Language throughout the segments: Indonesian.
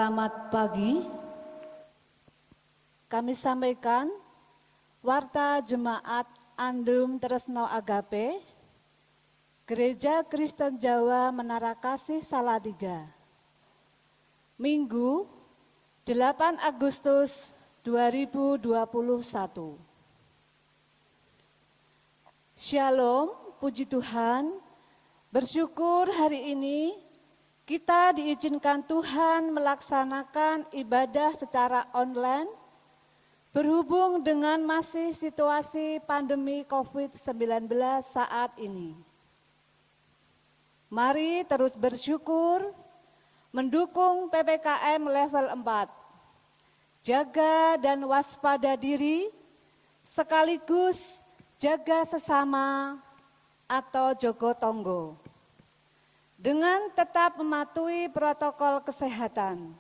Selamat pagi. Kami sampaikan Warta Jemaat Andrum Tresno Agape, Gereja Kristen Jawa Menara Kasih Salatiga. Minggu 8 Agustus 2021. Shalom, puji Tuhan. Bersyukur hari ini kita diizinkan Tuhan melaksanakan ibadah secara online berhubung dengan masih situasi pandemi COVID-19 saat ini. Mari terus bersyukur, mendukung PPKM level 4, jaga dan waspada diri, sekaligus jaga sesama atau jogo tonggo. Dengan tetap mematuhi protokol kesehatan,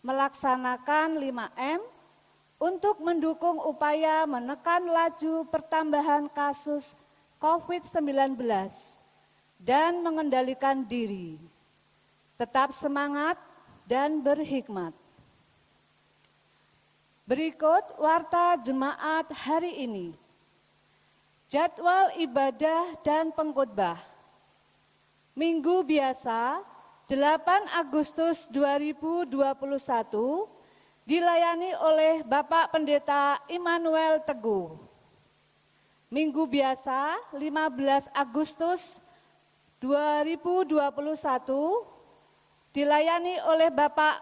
melaksanakan 5M untuk mendukung upaya menekan laju pertambahan kasus COVID-19 dan mengendalikan diri. Tetap semangat dan berhikmat. Berikut warta jemaat hari ini. Jadwal ibadah dan pengkhotbah. Minggu biasa 8 Agustus 2021 dilayani oleh Bapak Pendeta Immanuel Teguh. Minggu biasa 15 Agustus 2021 dilayani oleh Bapak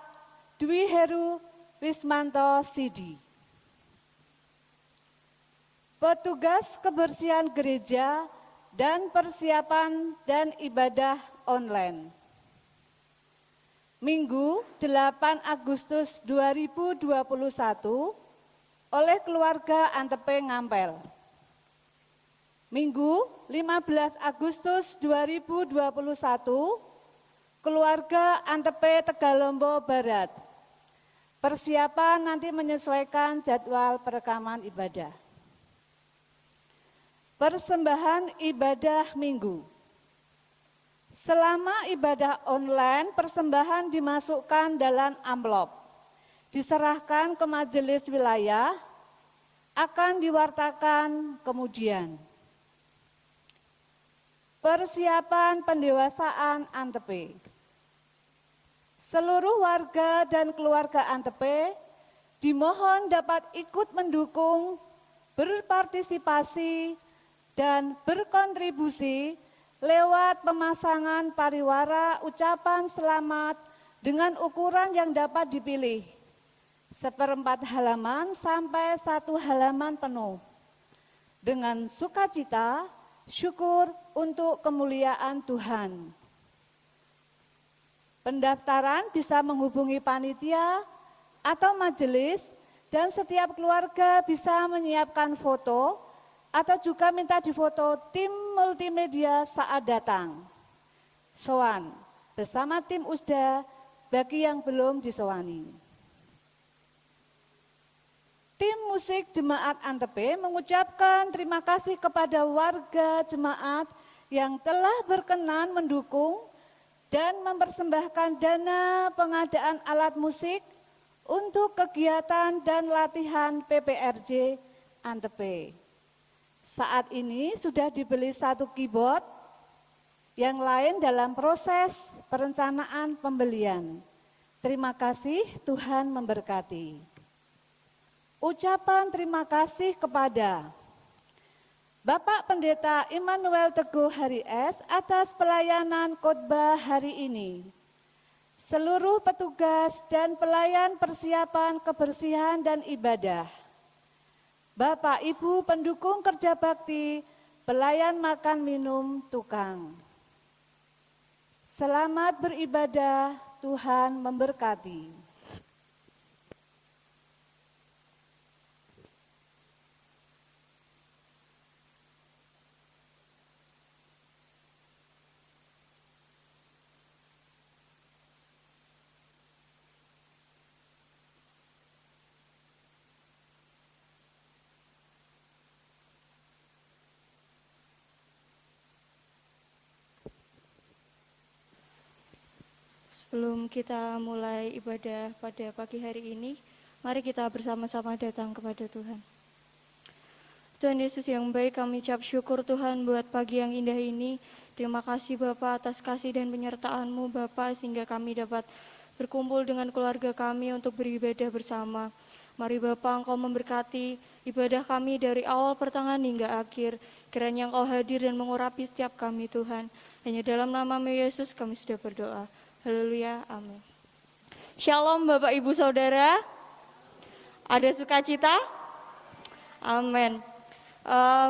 Dwi Heru Wismanto Sidi. Petugas kebersihan gereja dan persiapan dan ibadah online. Minggu 8 Agustus 2021 oleh keluarga Antepe Ngampel. Minggu 15 Agustus 2021 keluarga Antepe Tegalombo Barat. Persiapan nanti menyesuaikan jadwal perekaman ibadah. Persembahan ibadah minggu. Selama ibadah online, persembahan dimasukkan dalam amplop, diserahkan ke majelis wilayah, akan diwartakan kemudian. Persiapan pendewasaan Antepe. Seluruh warga dan keluarga Antepe dimohon dapat ikut mendukung, berpartisipasi, dan berkontribusi lewat pemasangan pariwara ucapan selamat dengan ukuran yang dapat dipilih, 1/4 halaman sampai 1 halaman penuh, dengan sukacita, syukur untuk kemuliaan Tuhan. Pendaftaran bisa menghubungi panitia atau majelis dan setiap keluarga bisa menyiapkan foto atau juga minta difoto tim multimedia saat datang. Soan bersama tim USDA bagi yang belum disowani. Tim musik Jemaat Antepe mengucapkan terima kasih kepada warga jemaat yang telah berkenan mendukung dan mempersembahkan dana pengadaan alat musik untuk kegiatan dan latihan PPRJ Antepe. Saat ini sudah dibeli 1 keyboard, yang lain dalam proses perencanaan pembelian. Terima kasih, Tuhan memberkati. Ucapan terima kasih kepada Bapak Pendeta Immanuel Teguh Hari S atas pelayanan khotbah hari ini. Seluruh petugas dan pelayan persiapan kebersihan dan ibadah. Bapak Ibu pendukung kerja bakti, pelayan makan minum tukang. Selamat beribadah, Tuhan memberkati. Sebelum kita mulai ibadah pada pagi hari ini, mari kita bersama-sama datang kepada Tuhan. Tuhan Yesus yang baik, kami ucap syukur Tuhan buat pagi yang indah ini. Terima kasih Bapa atas kasih dan penyertaan-Mu Bapa, sehingga kami dapat berkumpul dengan keluarga kami untuk beribadah bersama. Mari Bapa, Engkau memberkati ibadah kami dari awal pertengahan hingga akhir. Kiranya Engkau hadir dan mengurapi setiap kami Tuhan. Hanya dalam nama-Mu Yesus kami sudah berdoa. Haleluya, amin. Shalom Bapak Ibu Saudara. Ada sukacita? Amin.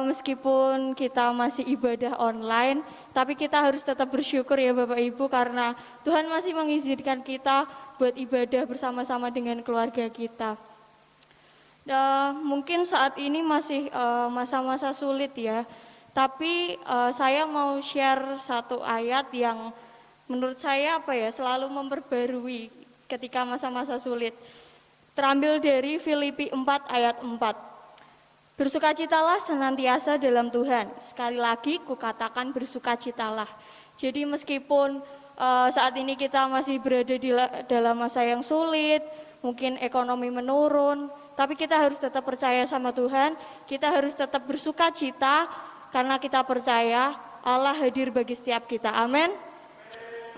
Meskipun kita masih ibadah online, tapi kita harus tetap bersyukur ya Bapak Ibu, karena Tuhan masih mengizinkan kita buat ibadah bersama-sama dengan keluarga kita. Mungkin saat ini masih masa-masa sulit ya, tapi saya mau share satu ayat yang menurut saya selalu memperbarui ketika masa-masa sulit. Terambil dari Filipi 4 ayat 4. Bersukacitalah senantiasa dalam Tuhan. Sekali lagi kukatakan bersukacitalah. Jadi meskipun saat ini kita masih berada dalam masa yang sulit, mungkin ekonomi menurun, tapi kita harus tetap percaya sama Tuhan, kita harus tetap bersukacita karena kita percaya Allah hadir bagi setiap kita. Amin.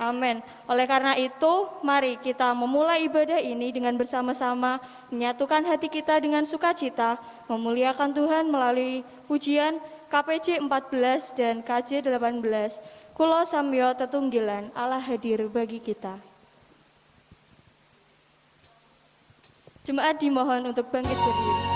Amin. Oleh karena itu, mari kita memulai ibadah ini dengan bersama-sama menyatukan hati kita dengan sukacita, memuliakan Tuhan melalui pujian KPJ 14 dan KJ 18. Kulo samyo tetunggilan, Allah hadir bagi kita. Jemaat dimohon untuk bangkit berdiri.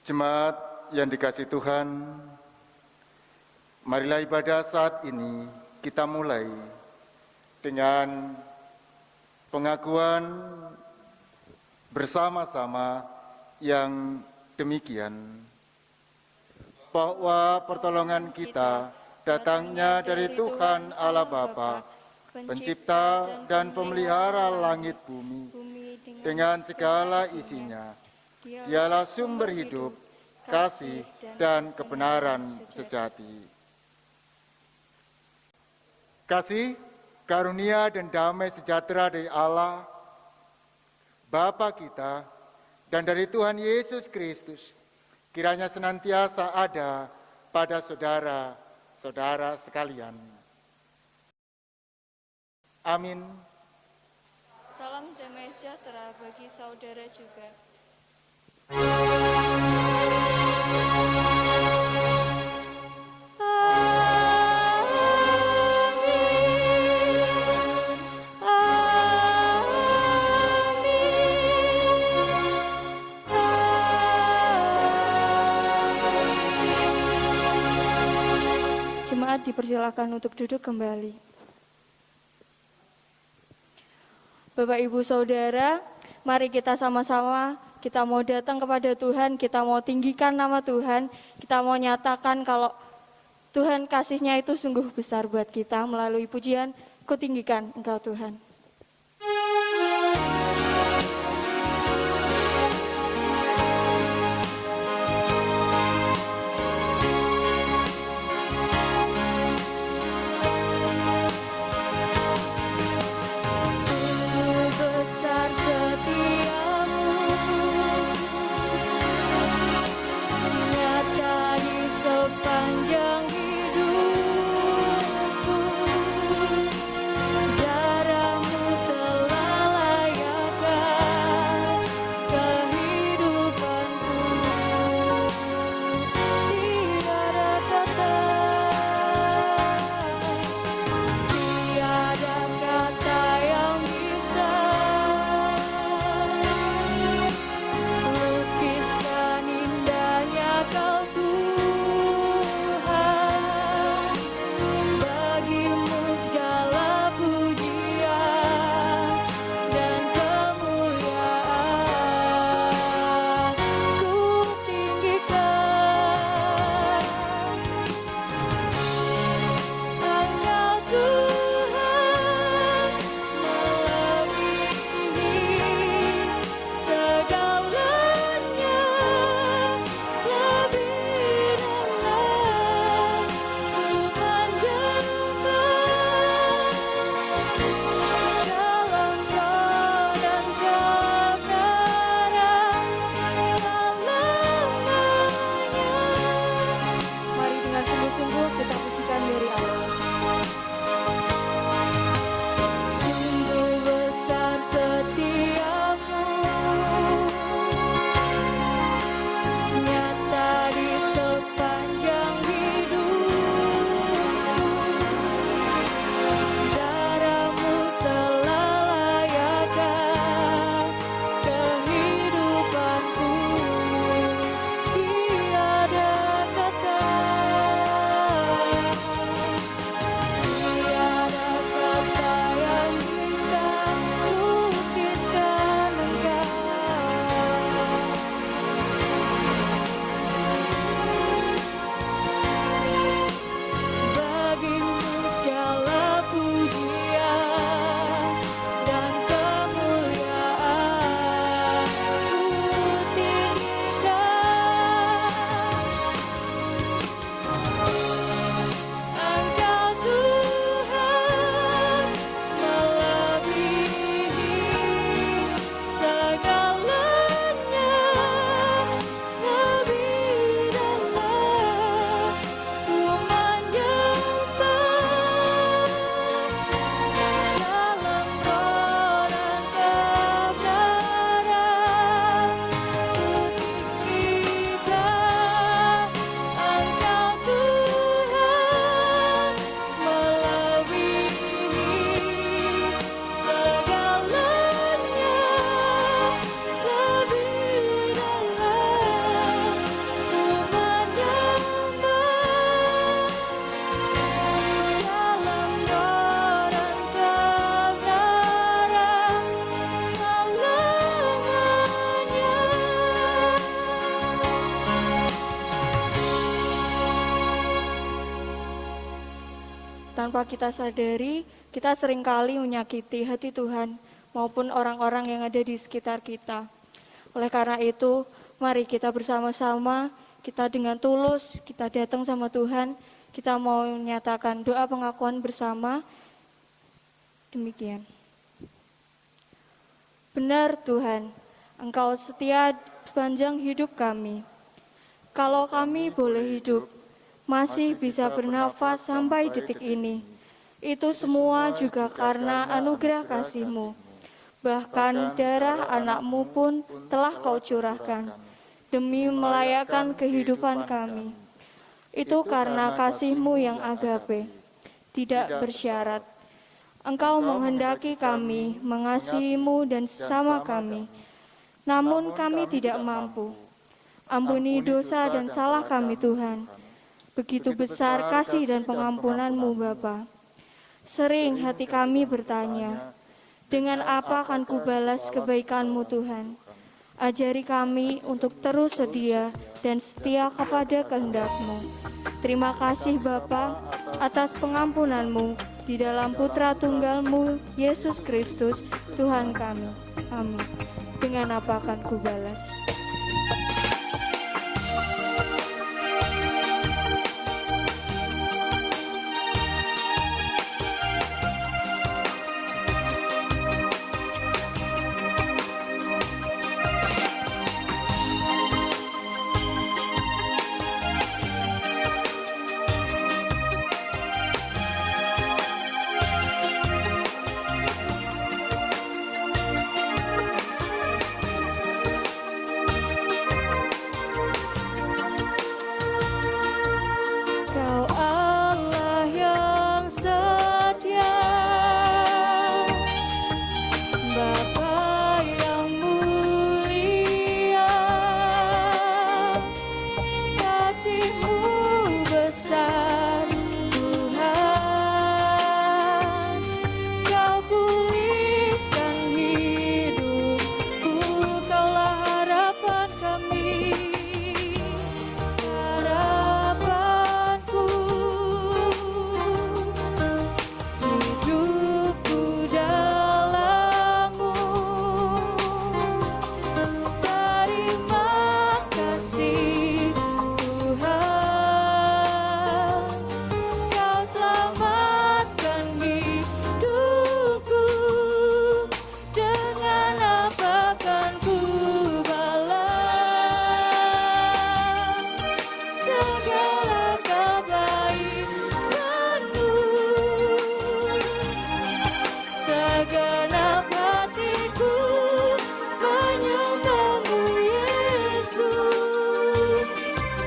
Jemaat yang dikasihi Tuhan, marilah ibadah saat ini kita mulai dengan pengakuan bersama-sama yang demikian, bahwa pertolongan kita datangnya dari Tuhan Allah Bapa, pencipta dan pemelihara langit bumi, dengan segala isinya. Dialah sumber hidup, kasih, dan kebenaran sejati. Kasih, karunia, dan damai sejahtera dari Allah, Bapa kita, dan dari Tuhan Yesus Kristus, kiranya senantiasa ada pada saudara-saudara sekalian. Amin. Salam damai sejahtera bagi saudara juga. Jemaat dipersilakan untuk duduk kembali. Bapak, Ibu, Saudara, mari kita sama-sama, kita mau datang kepada Tuhan, kita mau tinggikan nama Tuhan, kita mau nyatakan kalau Tuhan kasih-Nya itu sungguh besar buat kita melalui pujian, kutinggikan Engkau Tuhan. Tanpa kita sadari, kita seringkali menyakiti hati Tuhan maupun orang-orang yang ada di sekitar kita. Oleh karena itu, mari kita bersama-sama, kita dengan tulus, kita datang sama Tuhan, kita mau menyatakan doa pengakuan bersama. Demikian. Benar Tuhan, Engkau setia sepanjang hidup kami. Kalau kami boleh hidup, masih bisa bernafas sampai detik ini. Itu semua juga karena anugerah kasih-Mu. Bahkan darah anak-Mu pun telah Kau curahkan demi melayakkan kehidupan kami. Itu karena kasih-Mu yang agape, tidak bersyarat. Engkau menghendaki kami mengasihi-Mu dan sesama kami, namun kami tidak mampu. Ampuni dosa dan salah kami Tuhan. Begitu besar kasih dan pengampunan-Mu Bapa. Sering hati kami bertanya, Dengan apa akan kubalas kebaikan-Mu Tuhan? Ajari kami untuk terus sedia dan setia kepada kehendak-Mu. Terima kasih Bapa atas pengampunan-Mu di dalam Putra Tunggal-Mu, Yesus Kristus, Tuhan kami. Amin. Dengan apa akan kubalas? Kau Allah yang setia, Bapa yang mulia, kasih-Mu besar Tuhan, Kau pulihkan hidupku, Kaulah harapan kami. Harapanku, hidupku dalam-Mu. Terima kasih Tuhan, Kau selamatkan hidupku. Dengan apa kan ku balas segala kebaikan-Mu? Segenap hatiku menyembah-Mu Yesus,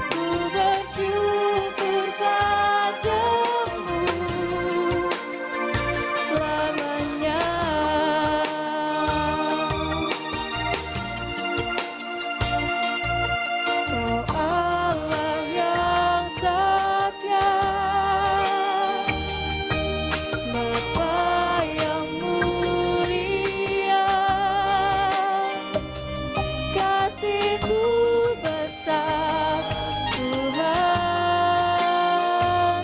ku bersyukur padamu selamanya. Kau Allah yang setia, Bapa yang mulia, kasih-Mu besar Tuhan,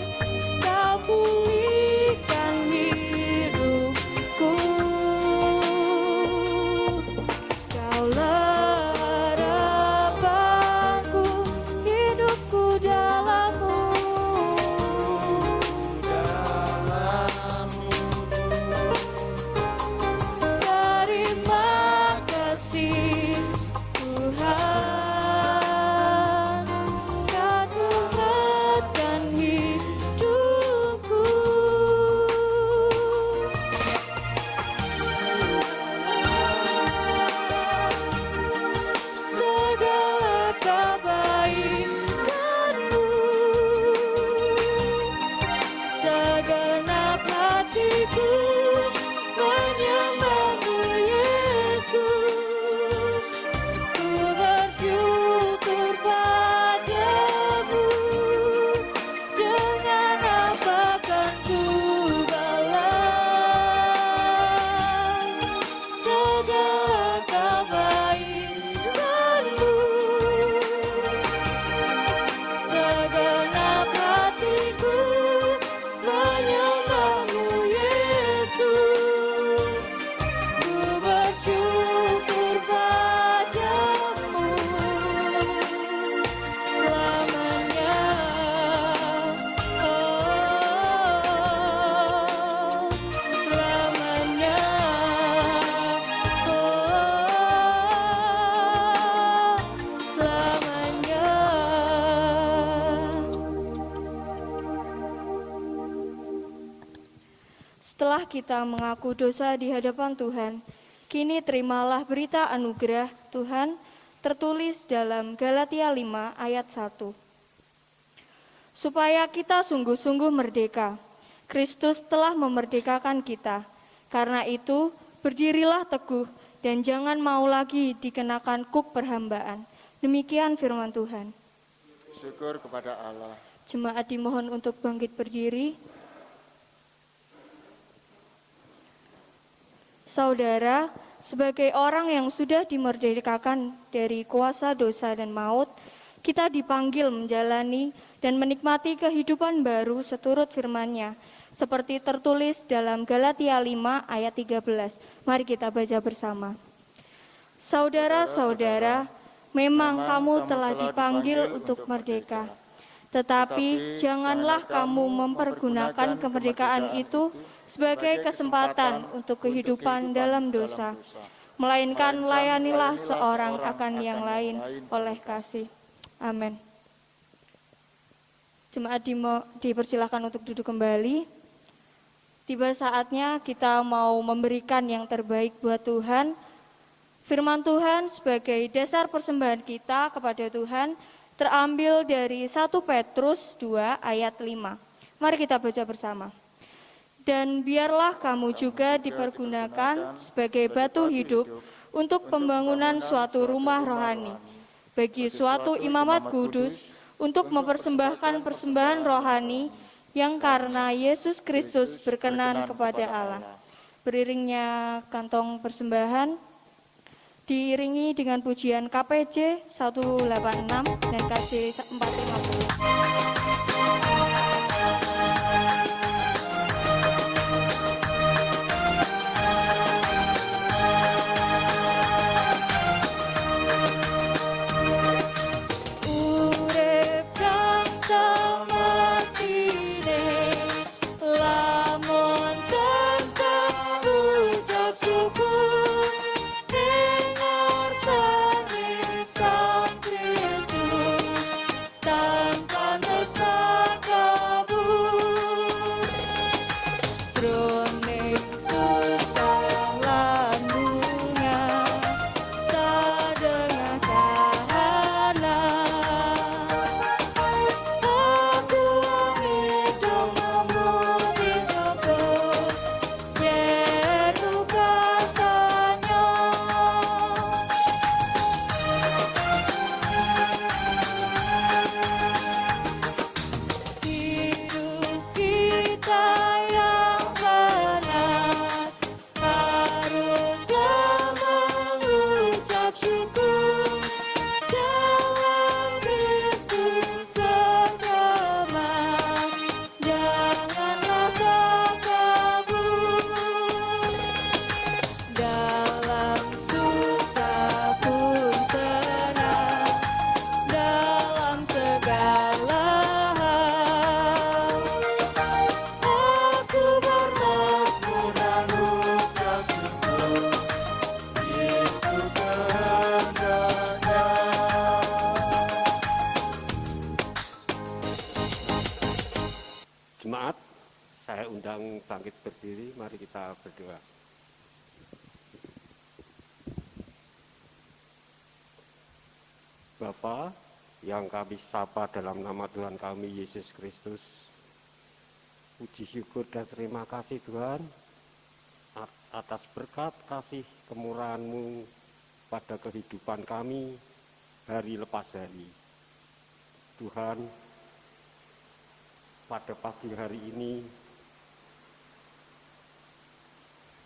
Kau pulihkan hidupku. Kaulah harapanku, hidupku dalam-Mu. Terima kasih Tuhan, Kau selamatkan hidupku. Segala kebaikan-Mu, segenap hatiku menyembah-Mu Yesus, ku bersyukur padamu. Dengan apa kan ku balas segala kebaikan-Mu? Segenap hatiku menyembah-Mu Yesus, ku bersyukur padamu selamanya. Selamanya. Selamanya. Setelah kita mengaku dosa di hadapan Tuhan, kini terimalah berita anugerah Tuhan tertulis dalam Galatia 5 ayat 1. Supaya kita sungguh-sungguh merdeka, Kristus telah memerdekakan kita. Karena itu, berdirilah teguh dan jangan mau lagi dikenakan kuk perhambaan. Demikian firman Tuhan. Syukur kepada Allah. Jemaat dimohon untuk bangkit berdiri. Saudara, sebagai orang yang sudah dimerdekakan dari kuasa dosa dan maut, kita dipanggil menjalani dan menikmati kehidupan baru seturut firman-Nya, seperti tertulis dalam Galatia 5 ayat 13. Mari kita baca bersama. Saudara-saudara, memang kamu telah dipanggil untuk merdeka. Tetapi janganlah kamu mempergunakan kemerdekaan itu sebagai kesempatan untuk kehidupan dalam dosa, melainkan layanilah seorang akan yang lain oleh kasih. Amin. Jemaat dipersilakan untuk duduk kembali. Tiba saatnya kita mau memberikan yang terbaik buat Tuhan. Firman Tuhan sebagai dasar persembahan kita kepada Tuhan terambil dari 1 Petrus 2 ayat 5. Mari kita baca bersama. Dan biarlah kamu juga dipergunakan sebagai batu hidup untuk pembangunan suatu rumah rohani, bagi suatu imamat kudus, untuk mempersembahkan persembahan rohani yang karena Yesus Kristus berkenan kepada Allah. Beriringnya kantong persembahan, diiringi dengan pujian KPJ 186 dan KJ 450. Jemaat, saya undang bangkit berdiri, mari kita berdoa. Bapa yang kami sapa dalam nama Tuhan kami Yesus Kristus, puji syukur dan terima kasih Tuhan atas berkat kasih kemurahan-Mu pada kehidupan kami hari lepas hari. Tuhan, pada pagi hari ini,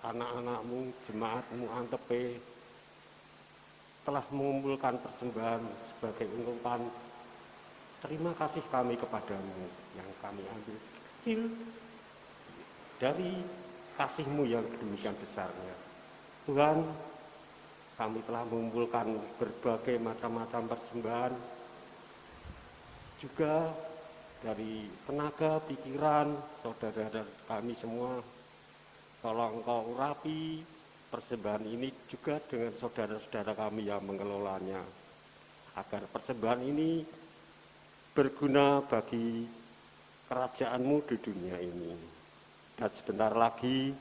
anak-anak-Mu, jemaat-Mu Antepe, telah mengumpulkan persembahan sebagai ungkapan terima kasih kami kepadamu yang kami ambil kecil dari kasih-Mu yang demikian besarnya. Tuhan, kami telah mengumpulkan berbagai macam-macam persembahan, juga dari tenaga, pikiran, saudara kami semua. Tolong Engkau urapi persembahan ini juga dengan saudara-saudara kami yang mengelolanya, agar persembahan ini berguna bagi kerajaan-Mu di dunia ini. Dan sebentar lagi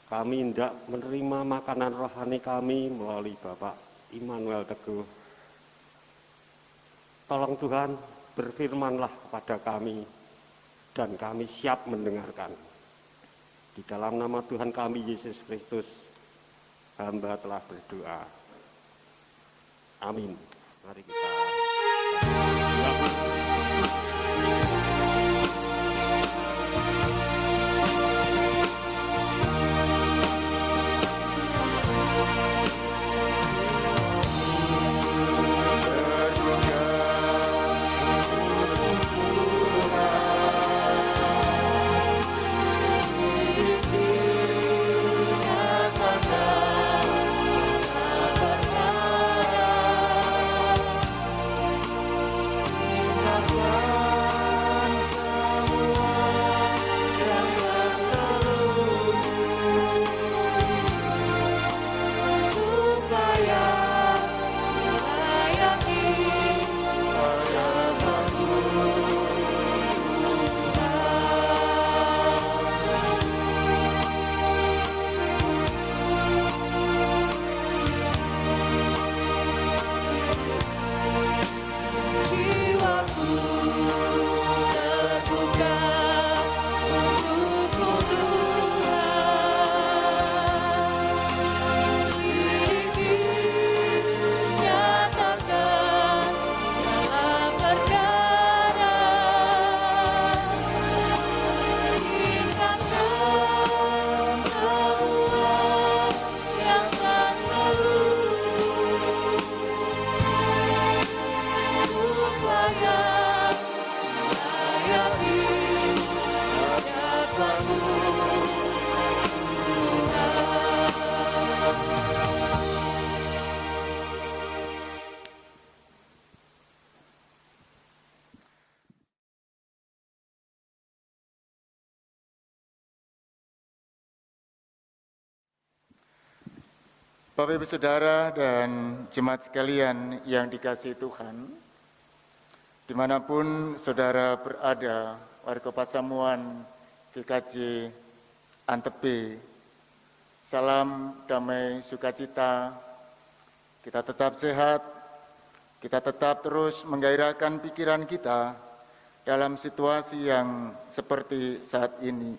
kami hendak menerima makanan rohani kami melalui Bapak Immanuel Teguh. Tolong Tuhan, berfirmanlah kepada kami, dan kami siap mendengarkan. Di dalam nama Tuhan kami Yesus Kristus, hamba telah berdoa. Amin. Mari kita Bapak Ibu Saudara dan jemaat sekalian yang dikasihi Tuhan, dimanapun saudara berada, warga Pasamuan, GKJ, Antebe, salam damai sukacita, kita tetap sehat, kita tetap terus menggairahkan pikiran kita dalam situasi yang seperti saat ini,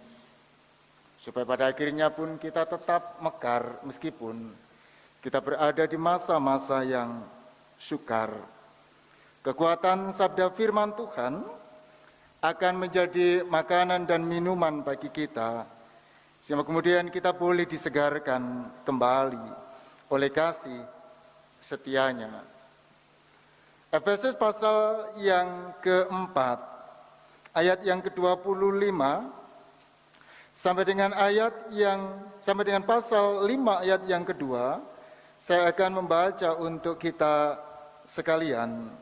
supaya pada akhirnya pun kita tetap mekar meskipun kita berada di masa-masa yang sukar. Kekuatan sabda firman Tuhan akan menjadi makanan dan minuman bagi kita, sehingga kemudian kita boleh disegarkan kembali oleh kasih setianya. Efesus pasal yang keempat, ayat yang ke-25, sampai dengan pasal 5 ayat yang kedua, saya akan membaca untuk kita sekalian.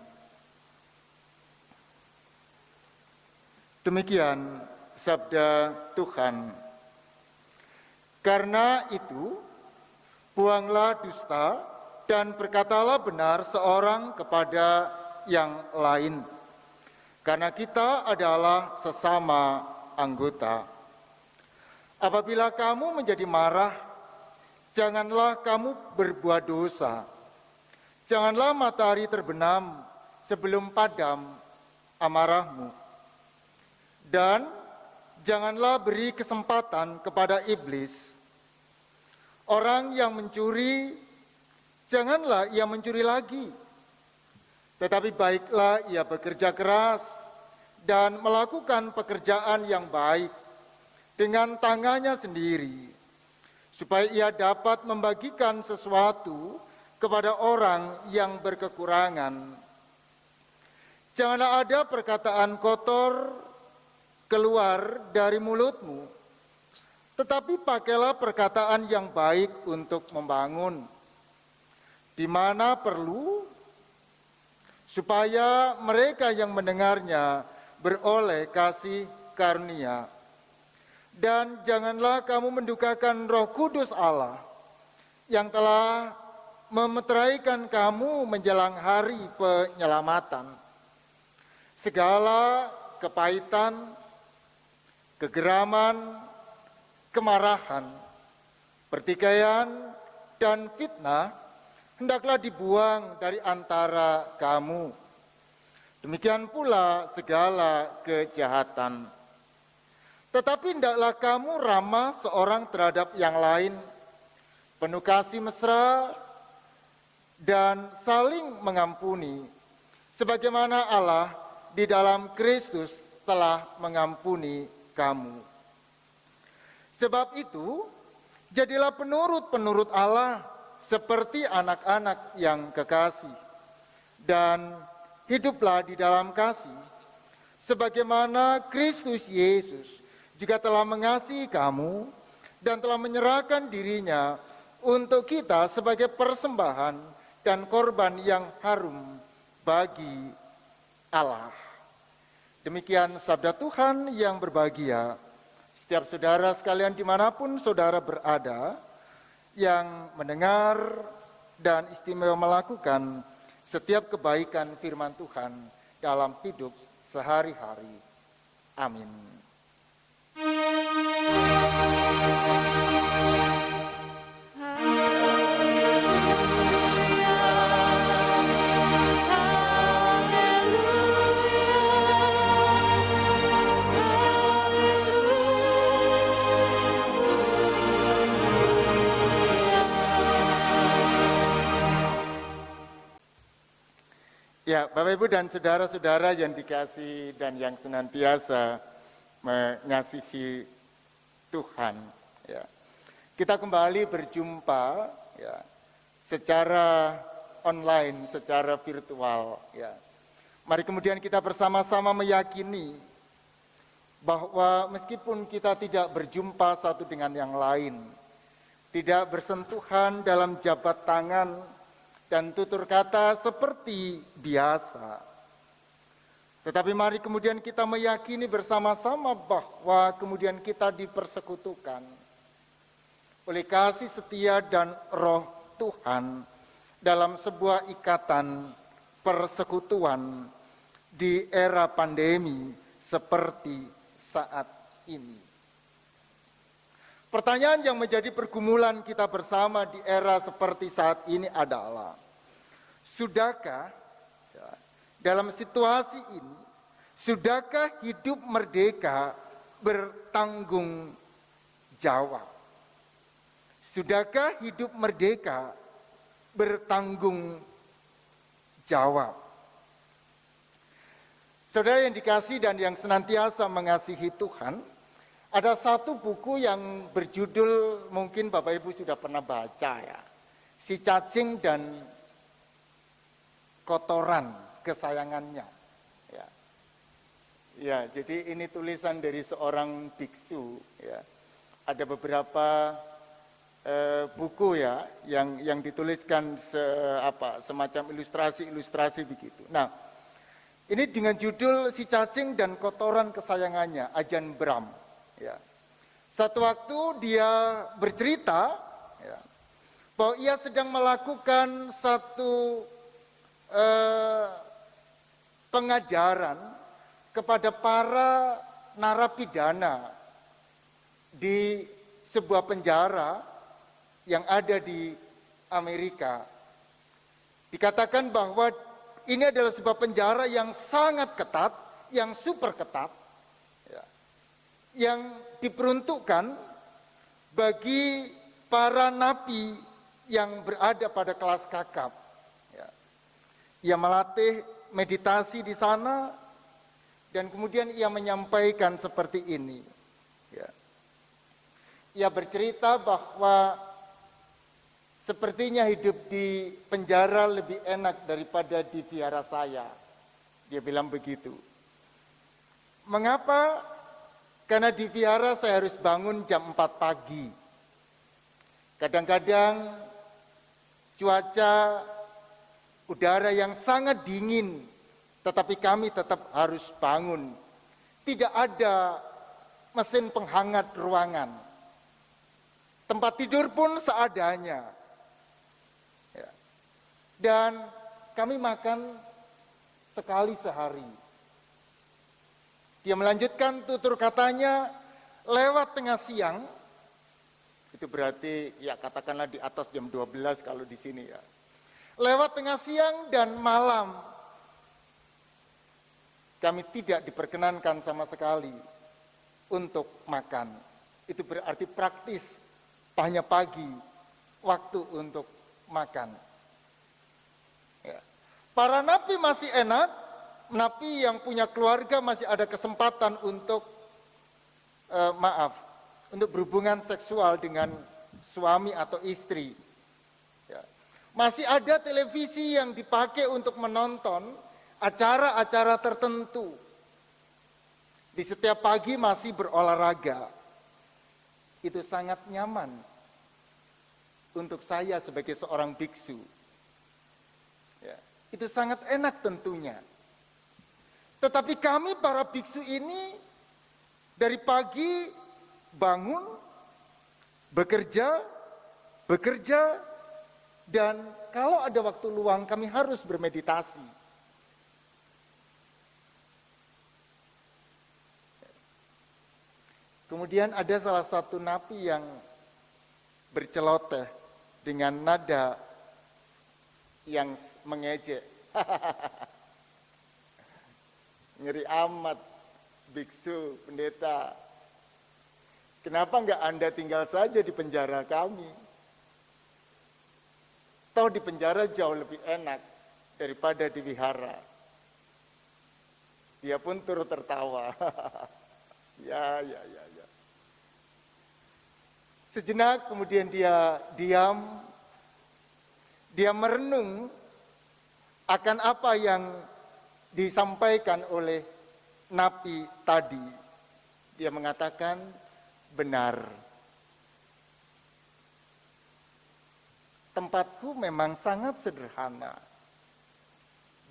Demikian sabda Tuhan. Karena itu, buanglah dusta dan berkatalah benar seorang kepada yang lain. Karena kita adalah sesama anggota. Apabila kamu menjadi marah, janganlah kamu berbuat dosa. Janganlah matahari terbenam sebelum padam amarahmu. Dan janganlah beri kesempatan kepada iblis. Orang yang mencuri, janganlah ia mencuri lagi. Tetapi baiklah ia bekerja keras dan melakukan pekerjaan yang baik dengan tangannya sendiri, supaya ia dapat membagikan sesuatu kepada orang yang berkekurangan. Janganlah ada perkataan kotor keluar dari mulutmu, tetapi pakailah perkataan yang baik untuk membangun, di mana perlu, supaya mereka yang mendengarnya beroleh kasih karunia. Dan janganlah kamu mendukakan Roh Kudus Allah yang telah memeteraikan kamu menjelang hari penyelamatan. Segala kepahitan, kegeraman, kemarahan, pertikaian, dan fitnah hendaklah dibuang dari antara kamu. Demikian pula segala kejahatan. Tetapi hendaklah kamu ramah seorang terhadap yang lain, penuh kasih mesra, dan saling mengampuni, sebagaimana Allah di dalam Kristus telah mengampuni kamu. Sebab itu, jadilah penurut-penurut Allah seperti anak-anak yang kekasih, dan hiduplah di dalam kasih, sebagaimana Kristus Yesus juga telah mengasihi kamu dan telah menyerahkan dirinya untuk kita sebagai persembahan dan korban yang harum bagi Allah. Demikian sabda Tuhan yang berbahagia. Setiap saudara sekalian dimanapun saudara berada, yang mendengar dan istimewa melakukan setiap kebaikan firman Tuhan dalam hidup sehari-hari. Amin. Ya, Bapak Ibu dan saudara-saudara yang dikasihi dan yang senantiasa mengasihi Tuhan, ya. Kita kembali berjumpa, ya, secara online, secara virtual, ya. Mari kemudian kita bersama-sama meyakini bahwa meskipun kita tidak berjumpa satu dengan yang lain, tidak bersentuhan dalam jabat tangan dan tutur kata seperti biasa, tetapi mari kemudian kita meyakini bersama-sama bahwa kemudian kita dipersekutukan oleh kasih setia dan Roh Tuhan dalam sebuah ikatan persekutuan di era pandemi seperti saat ini. Pertanyaan yang menjadi pergumulan kita bersama di era seperti saat ini adalah, sudahkah dalam situasi ini, sudahkah hidup merdeka bertanggung jawab? Sudahkah hidup merdeka bertanggung jawab? Saudara yang dikasihi dan yang senantiasa mengasihi Tuhan, ada satu buku yang berjudul, mungkin Bapak Ibu sudah pernah baca ya, Si Cacing dan Kotoran Kesayangannya. Ya, jadi ini tulisan dari seorang biksu. Ya. Ada beberapa buku ya yang dituliskan semacam ilustrasi begitu. Nah, ini dengan judul Si Cacing dan Kotoran Kesayangannya, Ajahn Brahm. Ya. Satu waktu dia bercerita ya, bahwa ia sedang melakukan satu pengajaran kepada para narapidana di sebuah penjara yang ada di Amerika. Dikatakan bahwa ini adalah sebuah penjara yang sangat ketat, yang super ketat, ya, yang diperuntukkan bagi para napi yang berada pada kelas kakap. Ya. Ia melatih meditasi di sana, dan kemudian ia menyampaikan seperti ini. Ya. Ia bercerita bahwa sepertinya hidup di penjara lebih enak daripada di vihara saya. Dia bilang begitu. Mengapa? Karena di vihara saya harus bangun jam 4 pagi. Kadang-kadang cuaca udara yang sangat dingin, tetapi kami tetap harus bangun. Tidak ada mesin penghangat ruangan. Tempat tidur pun seadanya. Ya. Dan kami makan sekali sehari. Dia melanjutkan tutur katanya, lewat tengah siang, itu berarti ya katakanlah di atas jam 12 kalau di sini ya. Lewat tengah siang dan malam, kami tidak diperkenankan sama sekali untuk makan. Itu berarti praktis, hanya pagi waktu untuk makan. Ya. Para napi masih enak, napi yang punya keluarga masih ada kesempatan untuk untuk berhubungan seksual dengan suami atau istri. Ya. Masih ada televisi yang dipakai untuk menonton acara-acara tertentu. Di setiap pagi masih berolahraga. Itu sangat nyaman untuk saya sebagai seorang biksu. Ya. Itu sangat enak tentunya. Tetapi kami para biksu ini dari pagi bangun, bekerja, dan kalau ada waktu luang kami harus bermeditasi. Kemudian ada salah satu napi yang berceloteh dengan nada yang mengejek. Ngeri amat, biksu, pendeta. Kenapa enggak Anda tinggal saja di penjara kami? Toh di penjara jauh lebih enak daripada di wihara. Dia pun turut tertawa. Ya. Sejenak kemudian dia diam. Dia merenung akan apa yang disampaikan oleh napi tadi. Dia mengatakan, benar. Tempatku memang sangat sederhana.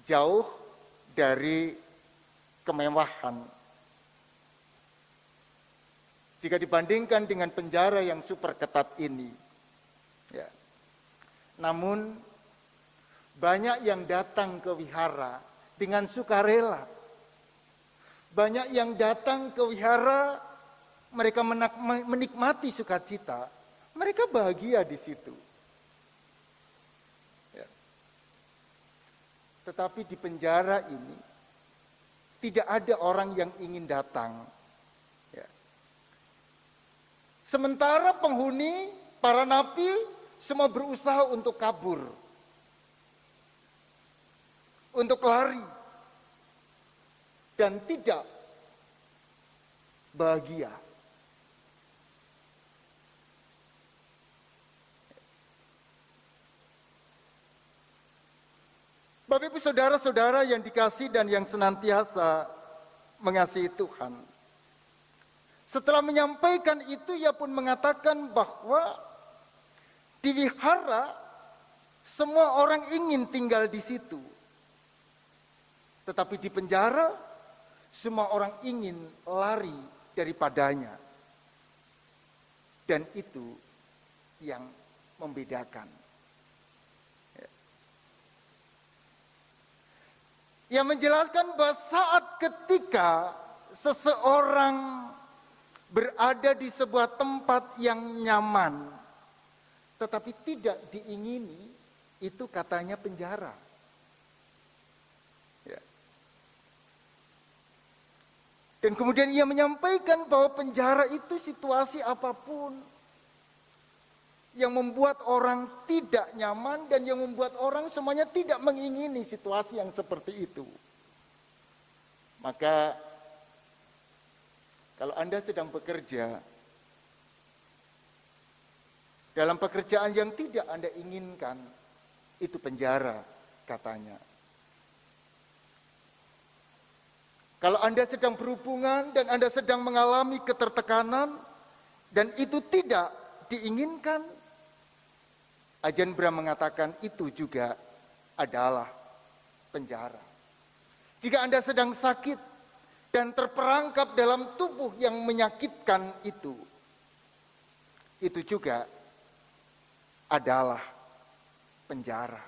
Jauh dari kemewahan. Jika dibandingkan dengan penjara yang super ketat ini. Ya. Namun banyak yang datang ke wihara dengan sukarela. Banyak yang datang ke wihara, mereka menikmati sukacita, mereka bahagia di situ. Ya. Tetapi di penjara ini tidak ada orang yang ingin datang. Ya. Sementara penghuni, para napi, semua berusaha untuk kabur, untuk lari, dan tidak bahagia. Bapak Ibu saudara-saudara yang dikasihi dan yang senantiasa mengasihi Tuhan. Setelah menyampaikan itu, ia pun mengatakan bahwa di wihara semua orang ingin tinggal di situ. Tetapi di penjara semua orang ingin lari daripadanya. Dan itu yang membedakan. Ia menjelaskan bahwa saat ketika seseorang berada di sebuah tempat yang nyaman, tetapi tidak diingini, itu katanya penjara. Ya. Dan kemudian ia menyampaikan bahwa penjara itu situasi apapun yang membuat orang tidak nyaman dan yang membuat orang semuanya tidak mengingini situasi yang seperti itu. Maka kalau Anda sedang bekerja dalam pekerjaan yang tidak Anda inginkan, itu penjara katanya. Kalau Anda sedang berhubungan dan Anda sedang mengalami ketertekanan dan itu tidak diinginkan, Ajahn Brahm mengatakan itu juga adalah penjara. Jika Anda sedang sakit dan terperangkap dalam tubuh yang menyakitkan itu juga adalah penjara.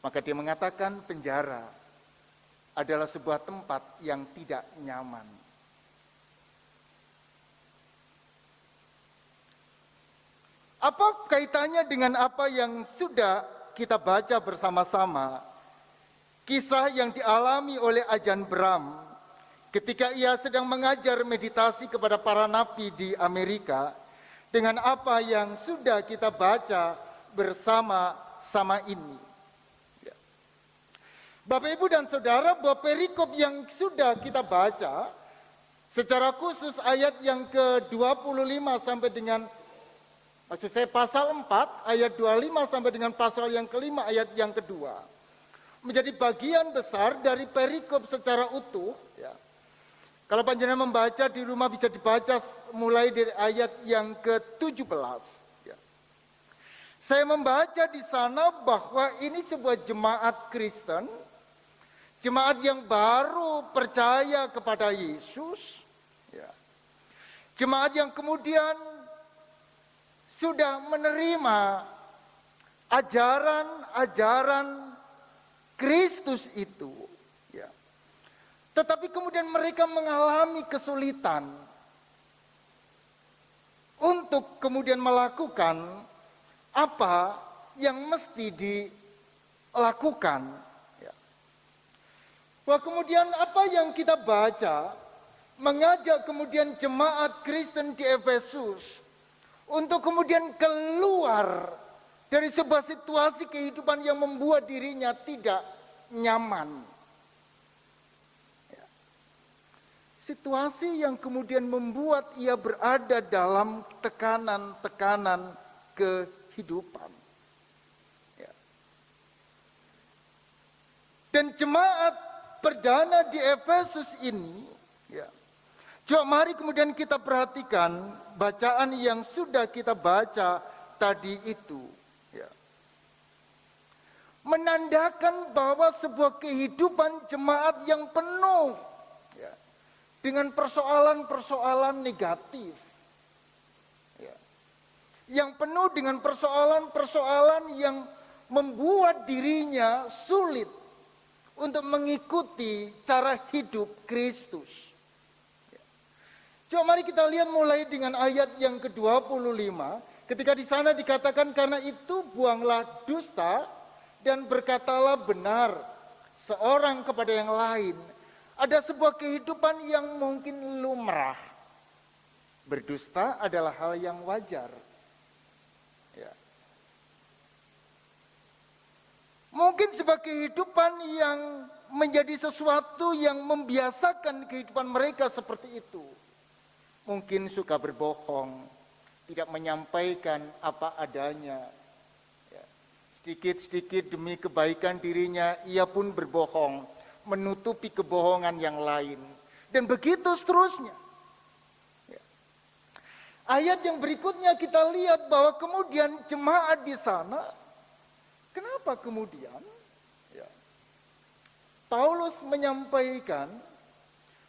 Maka dia mengatakan penjara adalah sebuah tempat yang tidak nyaman. Apa kaitannya dengan apa yang sudah kita baca bersama-sama? Kisah yang dialami oleh Ajahn Brahm ketika ia sedang mengajar meditasi kepada para napi di Amerika, dengan apa yang sudah kita baca bersama-sama ini. Bapak, Ibu, dan Saudara, bahwa perikop yang sudah kita baca, secara khusus ayat yang ke-25 sampai dengan maksud saya pasal 4 ayat 25 sampai dengan pasal yang kelima ayat yang kedua menjadi bagian besar dari perikop secara utuh. Ya. Kalau panjenengan membaca di rumah bisa dibaca mulai dari ayat yang ke-17. Ya. Saya membaca di sana bahwa ini sebuah jemaat Kristen, jemaat yang baru percaya kepada Yesus, ya. Jemaat yang kemudian sudah menerima ajaran-ajaran Kristus itu, ya. Tetapi kemudian mereka mengalami kesulitan untuk kemudian melakukan apa yang mesti dilakukan. Ya. Bahwa kemudian apa yang kita baca mengajak kemudian jemaat Kristen di Efesus untuk kemudian keluar dari sebuah situasi kehidupan yang membuat dirinya tidak nyaman. Ya. Situasi yang kemudian membuat ia berada dalam tekanan-tekanan kehidupan. Ya. Dan jemaat perdana di Efesus ini, ya, coba mari kemudian kita perhatikan bacaan yang sudah kita baca tadi itu. Ya. Menandakan bahwa sebuah kehidupan jemaat yang penuh, ya, dengan persoalan-persoalan negatif. Ya. yang penuh dengan persoalan-persoalan yang membuat dirinya sulit untuk mengikuti cara hidup Kristus. Coba mari kita lihat mulai dengan ayat yang ke-25, ketika di sana dikatakan, karena itu buanglah dusta dan berkatalah benar seorang kepada yang lain. Ada sebuah kehidupan yang mungkin lumrah. Berdusta adalah hal yang wajar. Ya. Mungkin sebuah kehidupan yang menjadi sesuatu yang membiasakan kehidupan mereka seperti itu. Mungkin suka berbohong, tidak menyampaikan apa adanya. Ya. Sedikit-sedikit demi kebaikan dirinya, ia pun berbohong, menutupi kebohongan yang lain. Dan begitu seterusnya. Ayat yang berikutnya kita lihat bahwa kemudian jemaat di sana, kenapa kemudian? Ya, Paulus menyampaikan,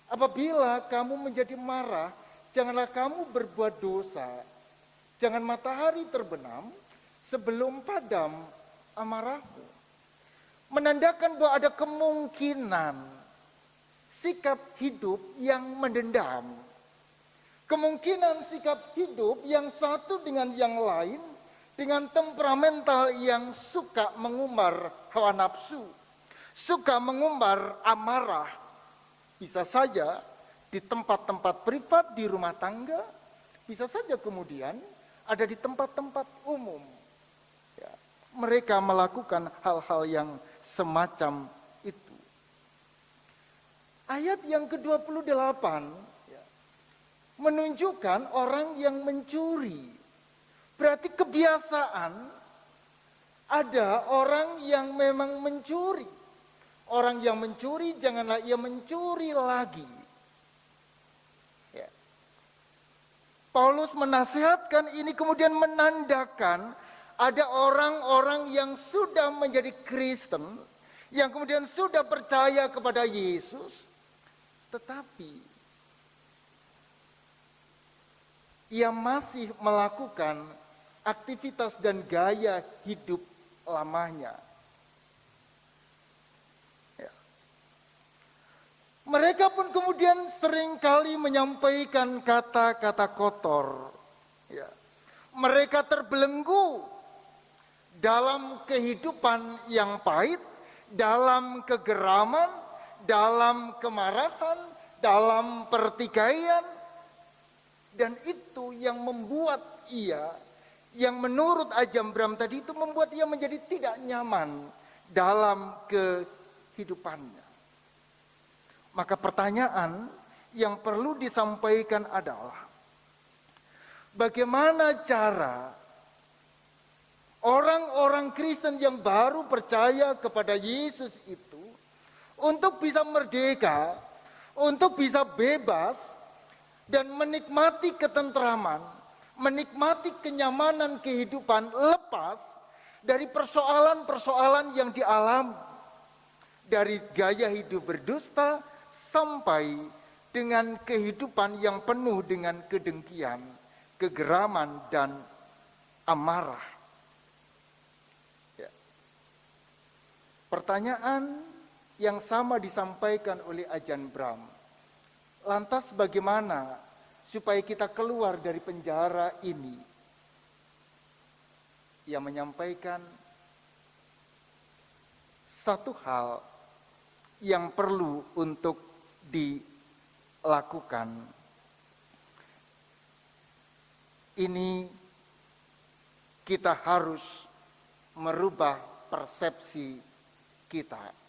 apabila kamu menjadi marah, janganlah kamu berbuat dosa. Jangan matahari terbenam sebelum padam amarahmu. Menandakan bahwa ada kemungkinan sikap hidup yang mendendam. Kemungkinan sikap hidup yang satu dengan yang lain, dengan temperamental yang suka mengumbar hawa nafsu, suka mengumbar amarah, bisa saja di tempat-tempat privat, di rumah tangga, bisa saja kemudian ada di tempat-tempat umum. Ya, mereka melakukan hal-hal yang semacam itu. Ayat yang ke-28 menunjukkan orang yang mencuri. Berarti kebiasaan ada orang yang memang mencuri. Orang yang mencuri janganlah ia mencuri lagi. Ya. Paulus menasihatkan ini kemudian menandakan ada orang-orang yang sudah menjadi Kristen, yang kemudian sudah percaya kepada Yesus, tetapi ia masih melakukan aktivitas dan gaya hidup lamanya. Ya. Mereka pun kemudian seringkali menyampaikan kata-kata kotor. Ya. Mereka terbelenggu dalam kehidupan yang pahit, dalam kegeraman, dalam kemarahan, dalam pertikaian. Dan itu yang membuat ia, yang menurut Ajam Bram tadi itu membuat ia menjadi tidak nyaman dalam kehidupannya. Maka pertanyaan yang perlu disampaikan adalah, bagaimana cara orang-orang Kristen yang baru percaya kepada Yesus itu untuk bisa merdeka, untuk bisa bebas, dan menikmati ketentraman, menikmati kenyamanan kehidupan lepas dari persoalan-persoalan yang dialami. Dari gaya hidup berdusta sampai dengan kehidupan yang penuh dengan kedengkian, kegeraman, dan amarah. Ya. Pertanyaan yang sama disampaikan oleh Ajahn Brahm. Lantas bagaimana supaya kita keluar dari penjara ini? Ia menyampaikan satu hal yang perlu untuk dilakukan. Ini kita harus merubah persepsi kita.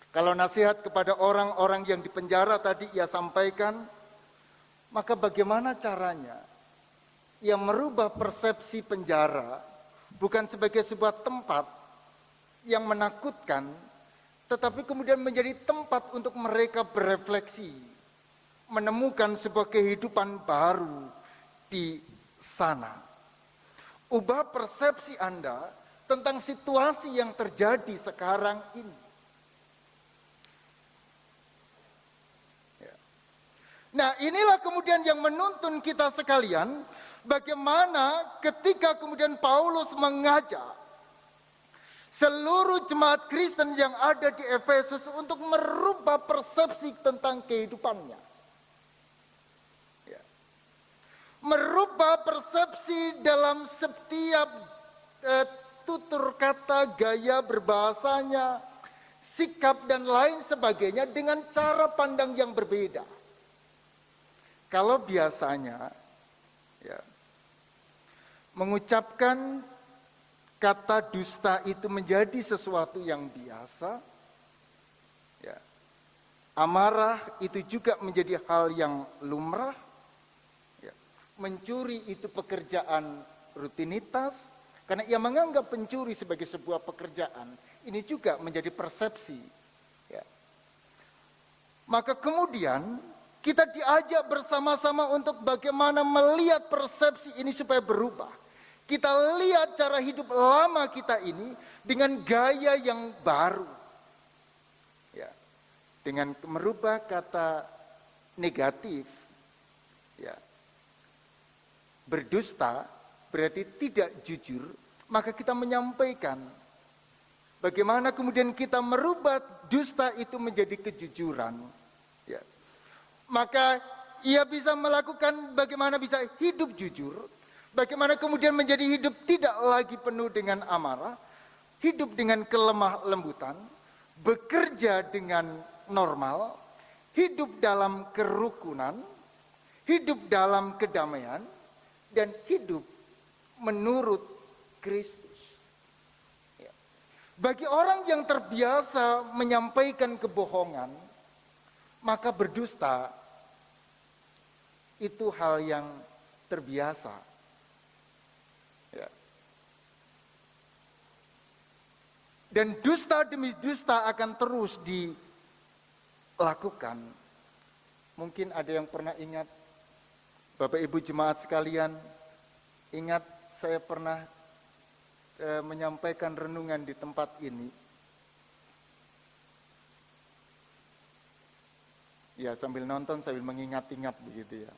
Kalau nasihat kepada orang-orang yang di penjara tadi ia sampaikan, maka bagaimana caranya? Ia merubah persepsi penjara bukan sebagai sebuah tempat yang menakutkan, tetapi kemudian menjadi tempat untuk mereka berefleksi, menemukan sebuah kehidupan baru di sana. Ubah persepsi Anda tentang situasi yang terjadi sekarang ini. Nah, inilah kemudian yang menuntun kita sekalian Bagaimana ketika kemudian Paulus mengajak seluruh jemaat Kristen yang ada di Efesus untuk merubah persepsi tentang kehidupannya. Ya. Merubah persepsi dalam setiap tutur kata, gaya berbahasanya, sikap dan lain sebagainya dengan cara pandang yang berbeda. Kalau biasanya ya, mengucapkan kata dusta itu menjadi sesuatu yang biasa, ya. Amarah itu juga menjadi hal yang lumrah, ya. Mencuri itu pekerjaan rutinitas, karena ia menganggap pencuri sebagai sebuah pekerjaan. Ini juga menjadi persepsi, ya. Maka kemudian kita diajak bersama-sama untuk bagaimana melihat persepsi ini supaya berubah. Kita lihat cara hidup lama kita ini dengan gaya yang baru. Ya. Dengan merubah kata negatif. Ya. Berdusta berarti tidak jujur, maka kita menyampaikan bagaimana kemudian kita merubah dusta itu menjadi kejujuran. Ya. Maka ia bisa melakukan bagaimana bisa hidup jujur. Bagaimana kemudian menjadi hidup tidak lagi penuh dengan amarah, hidup dengan kelemah lembutan, bekerja dengan normal, hidup dalam kerukunan, hidup dalam kedamaian, dan hidup menurut Kristus. Ya. Bagi orang yang terbiasa menyampaikan kebohongan, maka berdusta itu hal yang terbiasa. Ya. Dan dusta demi dusta akan terus dilakukan. Mungkin ada yang pernah ingat, Bapak Ibu jemaat sekalian, ingat saya pernah menyampaikan renungan di tempat ini. Ya, sambil nonton sambil mengingat-ingat begitu ya.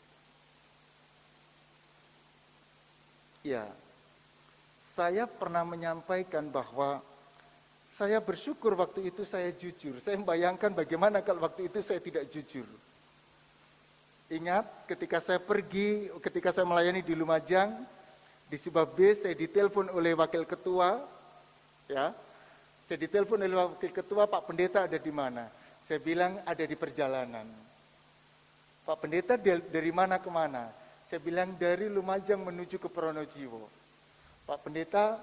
Ya. Saya pernah menyampaikan bahwa saya bersyukur waktu itu saya jujur. Saya membayangkan bagaimana kalau waktu itu saya tidak jujur. Ingat ketika saya pergi, ketika saya melayani di Lumajang, di sebuah bis saya ditelepon oleh wakil ketua. Ya, saya ditelepon oleh wakil ketua, Pak Pendeta ada di mana? Saya bilang ada di perjalanan. Pak Pendeta dari mana ke mana? Saya bilang dari Lumajang menuju ke Pronojiwo. Pak Pendeta,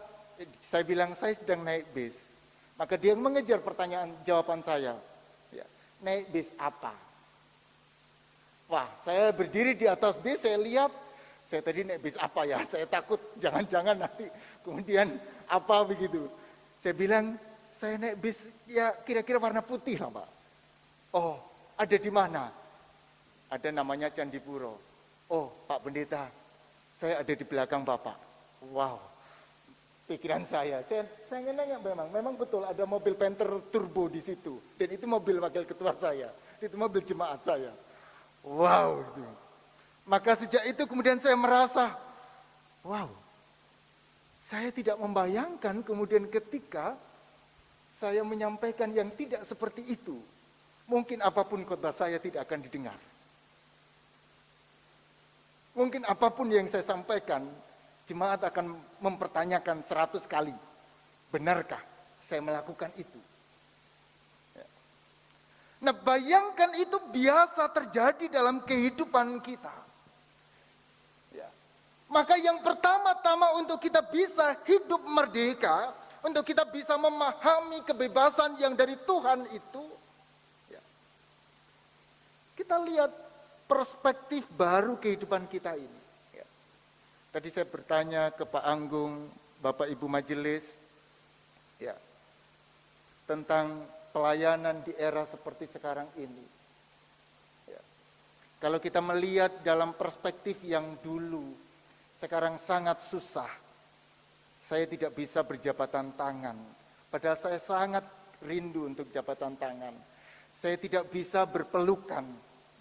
saya bilang saya sedang naik bis. Maka dia mengejar jawaban saya. Ya, naik bis apa? Wah, saya berdiri di atas bis, saya lihat, saya tadi naik bis apa ya? Saya takut jangan-jangan nanti kemudian apa begitu. Saya bilang, saya naik bis ya kira-kira warna putih lah Pak. Oh, ada di mana? Ada namanya Candipuro. Oh, Pak Pendeta, saya ada di belakang Bapak. Wow. Pikiran saya nanya memang betul ada mobil Panther turbo di situ, dan itu mobil wakil ketua saya, itu mobil jemaat saya. Wow. Maka sejak itu kemudian saya merasa, wow, saya tidak membayangkan kemudian ketika saya menyampaikan yang tidak seperti itu, mungkin apapun khotbah saya tidak akan didengar. Mungkin apapun yang saya sampaikan, jemaat akan mempertanyakan 100 kali, benarkah saya melakukan itu? Ya. Nah, bayangkan itu biasa terjadi dalam kehidupan kita. Ya. Maka yang pertama-tama untuk kita bisa hidup merdeka, untuk kita bisa memahami kebebasan yang dari Tuhan itu, ya, kita lihat perspektif baru kehidupan kita ini. Tadi saya bertanya ke Pak Anggung, Bapak Ibu Majelis, ya, tentang pelayanan di era seperti sekarang ini. Ya. Kalau kita melihat dalam perspektif yang dulu, sekarang sangat susah. Saya tidak bisa berjabatan tangan, padahal saya sangat rindu untuk jabatan tangan. Saya tidak bisa berpelukan,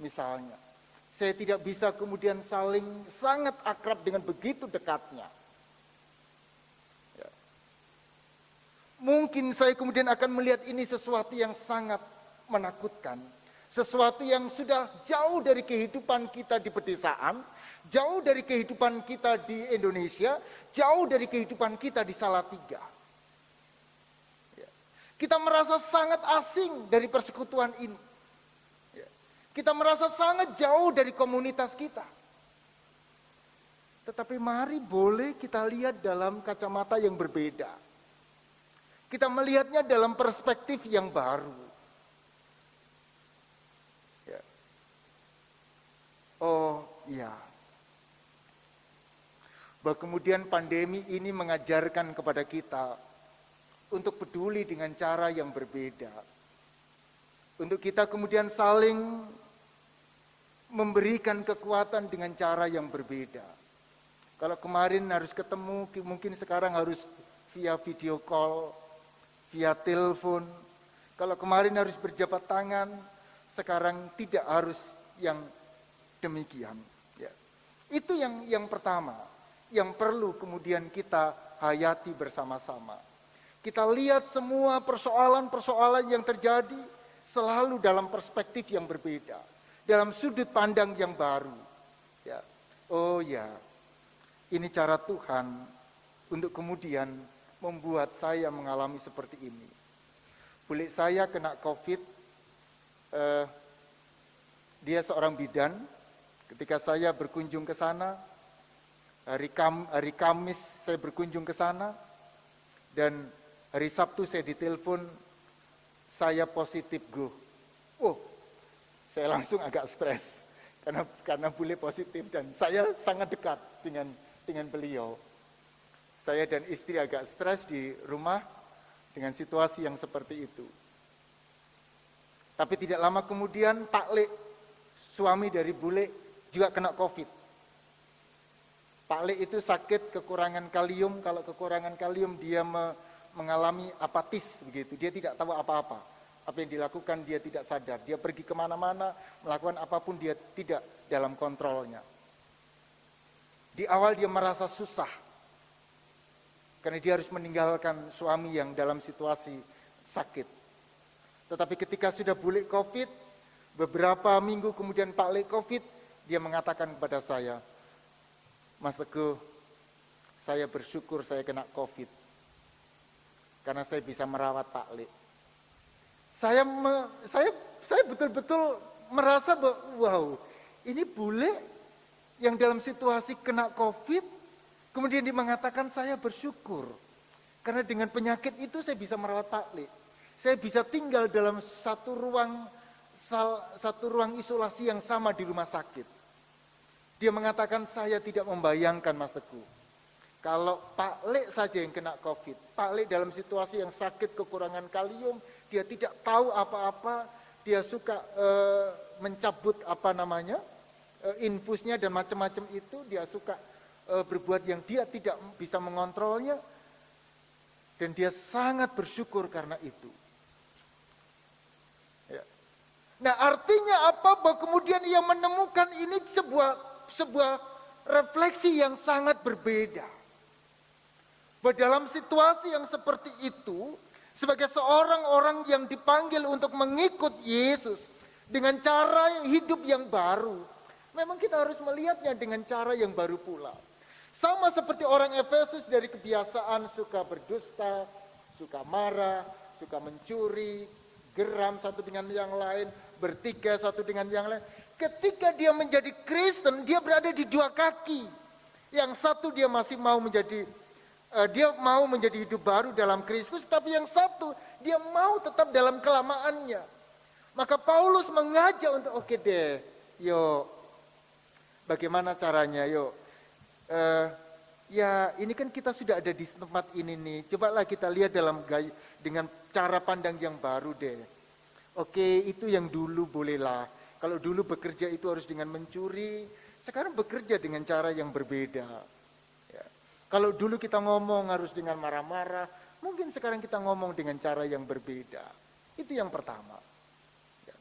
misalnya. Saya tidak bisa kemudian saling sangat akrab dengan begitu dekatnya. Ya. Mungkin saya kemudian akan melihat ini sesuatu yang sangat menakutkan. Sesuatu yang sudah jauh dari kehidupan kita di pedesaan, jauh dari kehidupan kita di Indonesia, jauh dari kehidupan kita di Salatiga. Ya. Kita merasa sangat asing dari persekutuan ini. Kita merasa sangat jauh dari komunitas kita. Tetapi mari boleh kita lihat dalam kacamata yang berbeda. Kita melihatnya dalam perspektif yang baru. Ya. Oh iya. Bahwa kemudian pandemi ini mengajarkan kepada kita untuk peduli dengan cara yang berbeda. Untuk kita kemudian saling memberikan kekuatan dengan cara yang berbeda. Kalau kemarin harus ketemu, mungkin sekarang harus via video call, via telepon. Kalau kemarin harus berjabat tangan, sekarang tidak harus yang demikian. Ya. Itu yang pertama, yang perlu kemudian kita hayati bersama-sama. Kita lihat semua persoalan-persoalan yang terjadi selalu dalam perspektif yang berbeda. Dalam sudut pandang yang baru. Ya. Oh ya, ini cara Tuhan untuk kemudian membuat saya mengalami seperti ini. Bule saya kena COVID, dia seorang bidan. Ketika saya berkunjung ke sana, hari Kamis saya berkunjung ke sana, dan hari Sabtu saya ditelepon, saya positif go. Oh, saya langsung agak stres karena bule positif dan saya sangat dekat dengan beliau. Saya dan istri agak stres di rumah dengan situasi yang seperti itu. Tapi tidak lama kemudian Pak Le, suami dari bule, juga kena COVID. Pak Le itu sakit kekurangan kalium. Kalau kekurangan kalium dia mengalami apatis begitu. Dia tidak tahu apa-apa. Apa yang dilakukan dia tidak sadar. Dia pergi kemana-mana, melakukan apapun dia tidak dalam kontrolnya. Di awal dia merasa susah. Karena dia harus meninggalkan suami yang dalam situasi sakit. Tetapi ketika sudah bule COVID, beberapa minggu kemudian Pak Le COVID, dia mengatakan kepada saya, Mas Teguh, saya bersyukur saya kena COVID. Karena saya bisa merawat Pak Le. Saya betul-betul merasa bahwa wow, ini bule yang dalam situasi kena COVID, kemudian dia mengatakan saya bersyukur. Karena dengan penyakit itu saya bisa merawat Pak Le. Saya bisa tinggal dalam satu ruang isolasi yang sama di rumah sakit. Dia mengatakan saya tidak membayangkan Mas Teguh. Kalau Pak Le saja yang kena COVID, Pak Le dalam situasi yang sakit kekurangan kalium, dia tidak tahu apa-apa, dia suka mencabut infusnya dan macam-macam itu, dia suka berbuat yang dia tidak bisa mengontrolnya, dan dia sangat bersyukur karena itu. Ya. Nah artinya apa? Bahwa kemudian ia menemukan ini sebuah refleksi yang sangat berbeda. Bahwa dalam situasi yang seperti itu, sebagai seorang orang yang dipanggil untuk mengikut Yesus dengan cara yang hidup yang baru, memang kita harus melihatnya dengan cara yang baru pula. Sama seperti orang Efesus dari kebiasaan suka berdusta, suka marah, suka mencuri, geram satu dengan yang lain, bertikai satu dengan yang lain. Ketika dia menjadi Kristen, dia berada di dua kaki. Yang satu dia masih mau menjadi hidup baru dalam Kristus, tapi yang satu dia mau tetap dalam kelamaannya. Maka Paulus mengajak untuk oke deh, yuk bagaimana caranya, yuk ya ini kan kita sudah ada di tempat ini nih, cobalah kita lihat dengan cara pandang yang baru deh. Oke, itu yang dulu bolehlah. Kalau dulu bekerja itu harus dengan mencuri, sekarang bekerja dengan cara yang berbeda. Ya. Kalau dulu kita ngomong harus dengan marah-marah, mungkin sekarang kita ngomong dengan cara yang berbeda. Itu yang pertama. Ya.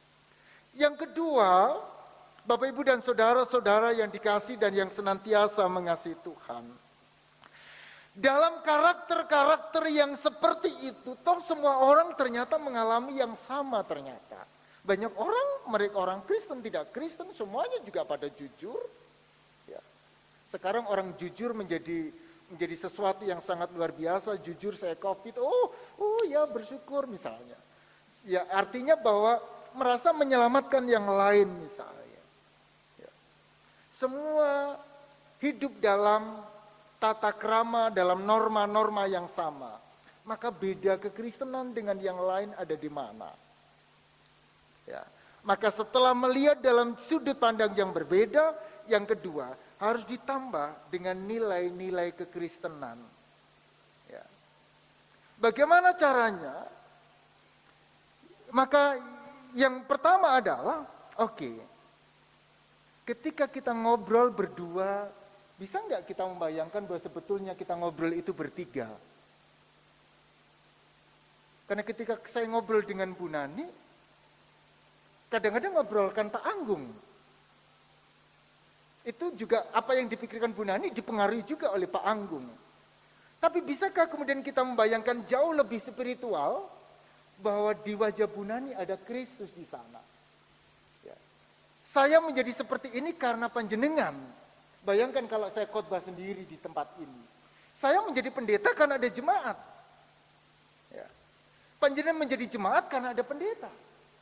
Yang kedua, Bapak, Ibu, dan saudara-saudara yang dikasih dan yang senantiasa mengasihi Tuhan. Dalam karakter-karakter yang seperti itu, toh semua orang ternyata mengalami yang sama ternyata. Banyak orang, mereka orang Kristen, tidak Kristen, semuanya juga pada jujur. Ya. Sekarang orang jujur menjadi sesuatu yang sangat luar biasa. Jujur saya COVID, oh ya bersyukur misalnya. Ya artinya bahwa merasa menyelamatkan yang lain misalnya. Ya. Semua hidup dalam tata krama, dalam norma-norma yang sama. Maka beda kekristenan dengan yang lain ada di mana? Ya. Maka setelah melihat dalam sudut pandang yang berbeda, yang kedua harus ditambah dengan nilai-nilai kekristenan. Ya. Bagaimana caranya? Maka yang pertama adalah, ketika kita ngobrol berdua, bisa nggak kita membayangkan bahwa sebetulnya kita ngobrol itu bertiga? Karena ketika saya ngobrol dengan Bu Nani, kadang-kadang ngobrolkan Pak Anggung. Itu juga apa yang dipikirkan Bu Nani dipengaruhi juga oleh Pak Anggung. Tapi bisakah kemudian kita membayangkan jauh lebih spiritual bahwa di wajah Bu Nani ada Kristus di sana? Ya. Saya menjadi seperti ini karena panjenengan. Bayangkan kalau saya khotbah sendiri di tempat ini. Saya menjadi pendeta karena ada jemaat. Ya. Panjenengan menjadi jemaat karena ada pendeta.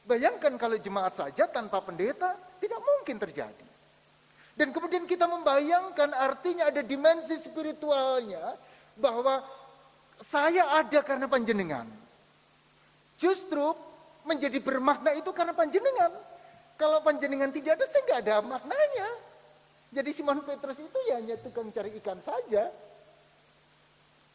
Bayangkan kalau jemaat saja tanpa pendeta, tidak mungkin terjadi. Dan kemudian kita membayangkan artinya ada dimensi spiritualnya, bahwa saya ada karena panjenengan. Justru menjadi bermakna itu karena panjenengan. Kalau panjenengan tidak ada, saya nggak ada maknanya. Jadi Simon Petrus itu ya hanya tukang cari ikan saja.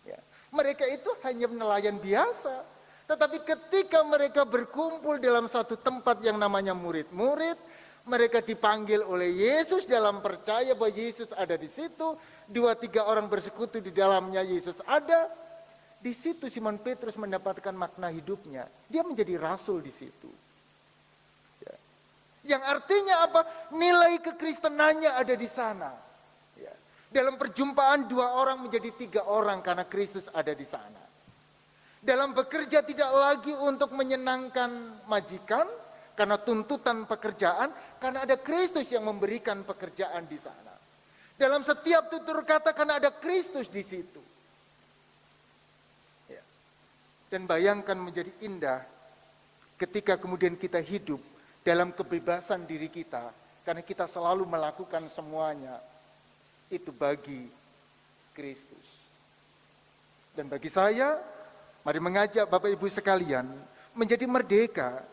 Ya. Mereka itu hanya nelayan biasa. Tetapi ketika mereka berkumpul dalam satu tempat yang namanya murid-murid, mereka dipanggil oleh Yesus dalam percaya bahwa Yesus ada di situ. 2-3 orang bersekutu di dalamnya Yesus ada. Di situ Simon Petrus mendapatkan makna hidupnya. Dia menjadi rasul di situ. Ya. Yang artinya apa? Nilai kekristenannya ada di sana. Ya. Dalam perjumpaan 2 orang menjadi 3 orang karena Kristus ada di sana. Dalam bekerja tidak lagi untuk menyenangkan majikan karena tuntutan pekerjaan, karena ada Kristus yang memberikan pekerjaan di sana. Dalam setiap tutur kata karena ada Kristus di situ. Ya. Dan bayangkan menjadi indah ketika kemudian kita hidup dalam kebebasan diri kita, karena kita selalu melakukan semuanya itu bagi Kristus. Dan bagi saya, mari mengajak Bapak Ibu sekalian menjadi merdeka.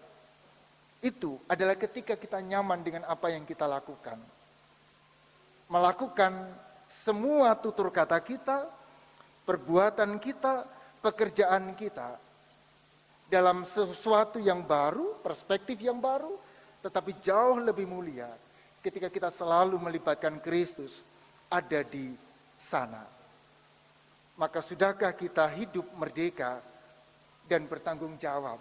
Itu adalah ketika kita nyaman dengan apa yang kita lakukan. Melakukan semua tutur kata kita, perbuatan kita, pekerjaan kita dalam sesuatu yang baru, perspektif yang baru, tetapi jauh lebih mulia ketika kita selalu melibatkan Kristus ada di sana. Maka sudahkah kita hidup merdeka dan bertanggung jawab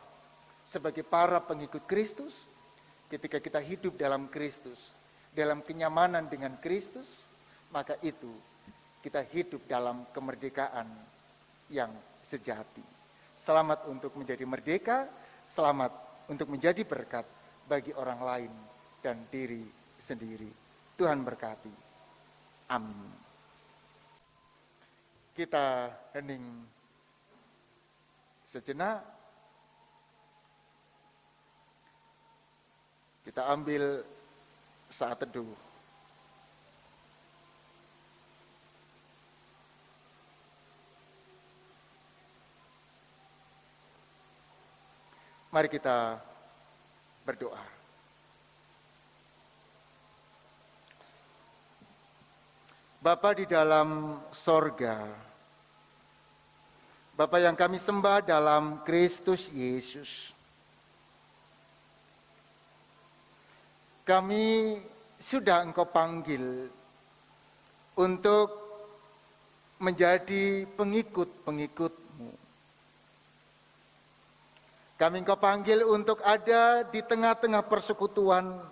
sebagai para pengikut Kristus? Ketika kita hidup dalam Kristus, dalam kenyamanan dengan Kristus, maka itu kita hidup dalam kemerdekaan yang sejati. Selamat untuk menjadi merdeka, selamat untuk menjadi berkat bagi orang lain dan diri sendiri. Tuhan berkati. Amin. Kita hening sejenak. Kita ambil saat teduh. Mari kita berdoa. Bapa di dalam sorga, Bapa yang kami sembah dalam Kristus Yesus, kami sudah Engkau panggil untuk menjadi pengikut-pengikut-Mu. Kami Engkau panggil untuk ada di tengah-tengah persekutuan,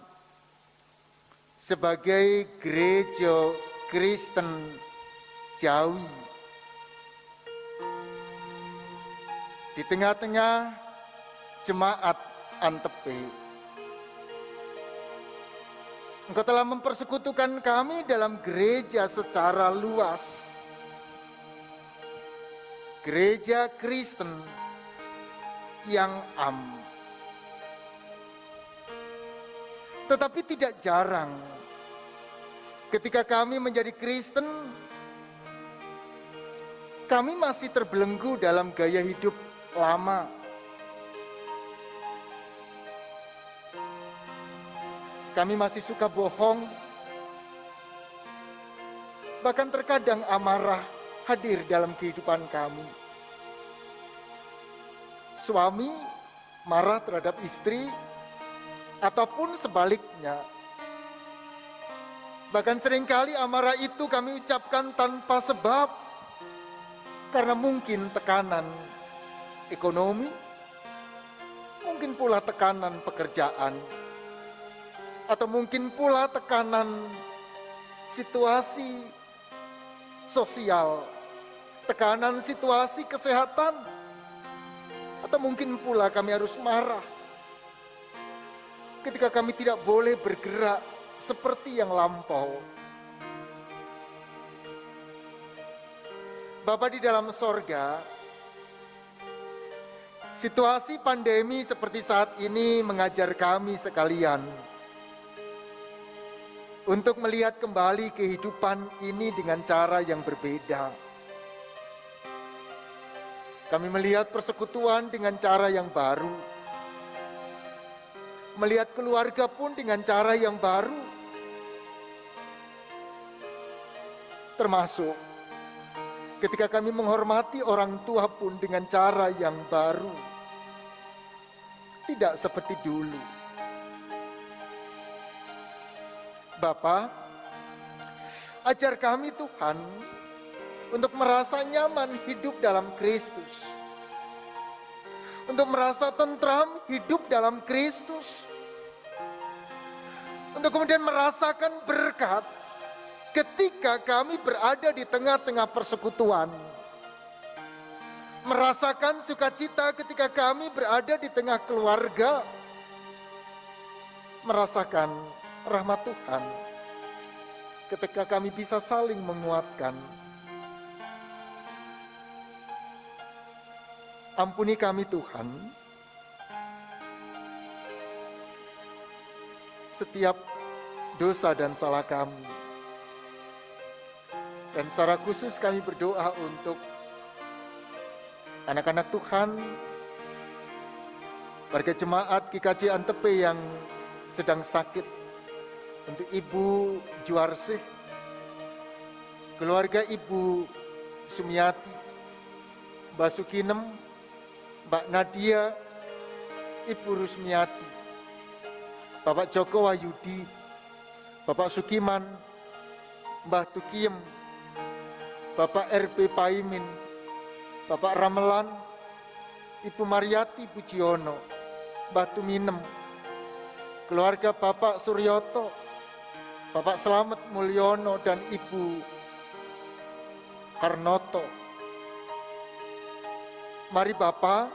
sebagai gereja Kristen Jawi. Di tengah-tengah jemaat Antepe, Engkau telah mempersekutukan kami dalam gereja secara luas. Gereja Kristen yang am. Tetapi tidak jarang ketika kami menjadi Kristen, kami masih terbelenggu dalam gaya hidup lama. Kami masih suka bohong, bahkan terkadang amarah hadir dalam kehidupan kami. Suami marah terhadap istri, ataupun sebaliknya. Bahkan seringkali amarah itu kami ucapkan tanpa sebab, karena mungkin tekanan ekonomi, mungkin pula tekanan pekerjaan, atau mungkin pula tekanan situasi sosial, tekanan situasi kesehatan, atau mungkin pula kami harus marah ketika kami tidak boleh bergerak seperti yang lampau. Bapa di dalam sorga, situasi pandemi seperti saat ini mengajar kami sekalian untuk melihat kembali kehidupan ini dengan cara yang berbeda. Kami melihat persekutuan dengan cara yang baru. Melihat keluarga pun dengan cara yang baru. Termasuk ketika kami menghormati orang tua pun dengan cara yang baru. Tidak seperti dulu. Bapa, ajar kami Tuhan untuk merasa nyaman hidup dalam Kristus. Untuk merasa tentram hidup dalam Kristus. Untuk kemudian merasakan berkat ketika kami berada di tengah-tengah persekutuan. Merasakan sukacita ketika kami berada di tengah keluarga. Merasakan rahmat Tuhan ketika kami bisa saling menguatkan. Ampuni kami Tuhan, setiap dosa dan salah kami. Dan secara khusus kami berdoa untuk anak-anak Tuhan, warga jemaat GKJ Antepe yang sedang sakit, untuk Ibu Juarsih, keluarga Ibu Sumiati, Mbak Sukinem, Mbak Nadia, Ibu Rusmiati, Bapak Joko Wahyudi, Bapak Sukiman, Mbah Tukiem, Bapak RP Paimin, Bapak Ramelan, Ibu Mariati Pujiono, Mbah Tuminem, keluarga Bapak Suryoto, Bapak Slamet Mulyono, dan Ibu Harnoto. Mari Bapak,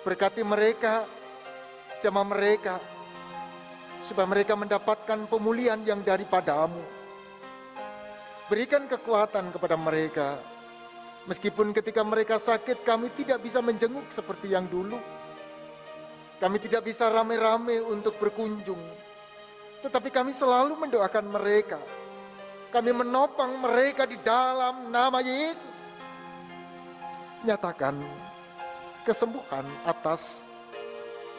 berkati mereka, jamah mereka, supaya mereka mendapatkan pemulihan yang daripadamu. Berikan kekuatan kepada mereka, meskipun ketika mereka sakit kami tidak bisa menjenguk seperti yang dulu. Kami tidak bisa rame-rame untuk berkunjung, tetapi kami selalu mendoakan mereka. Kami menopang mereka di dalam nama Yesus. Nyatakan kesembuhan atas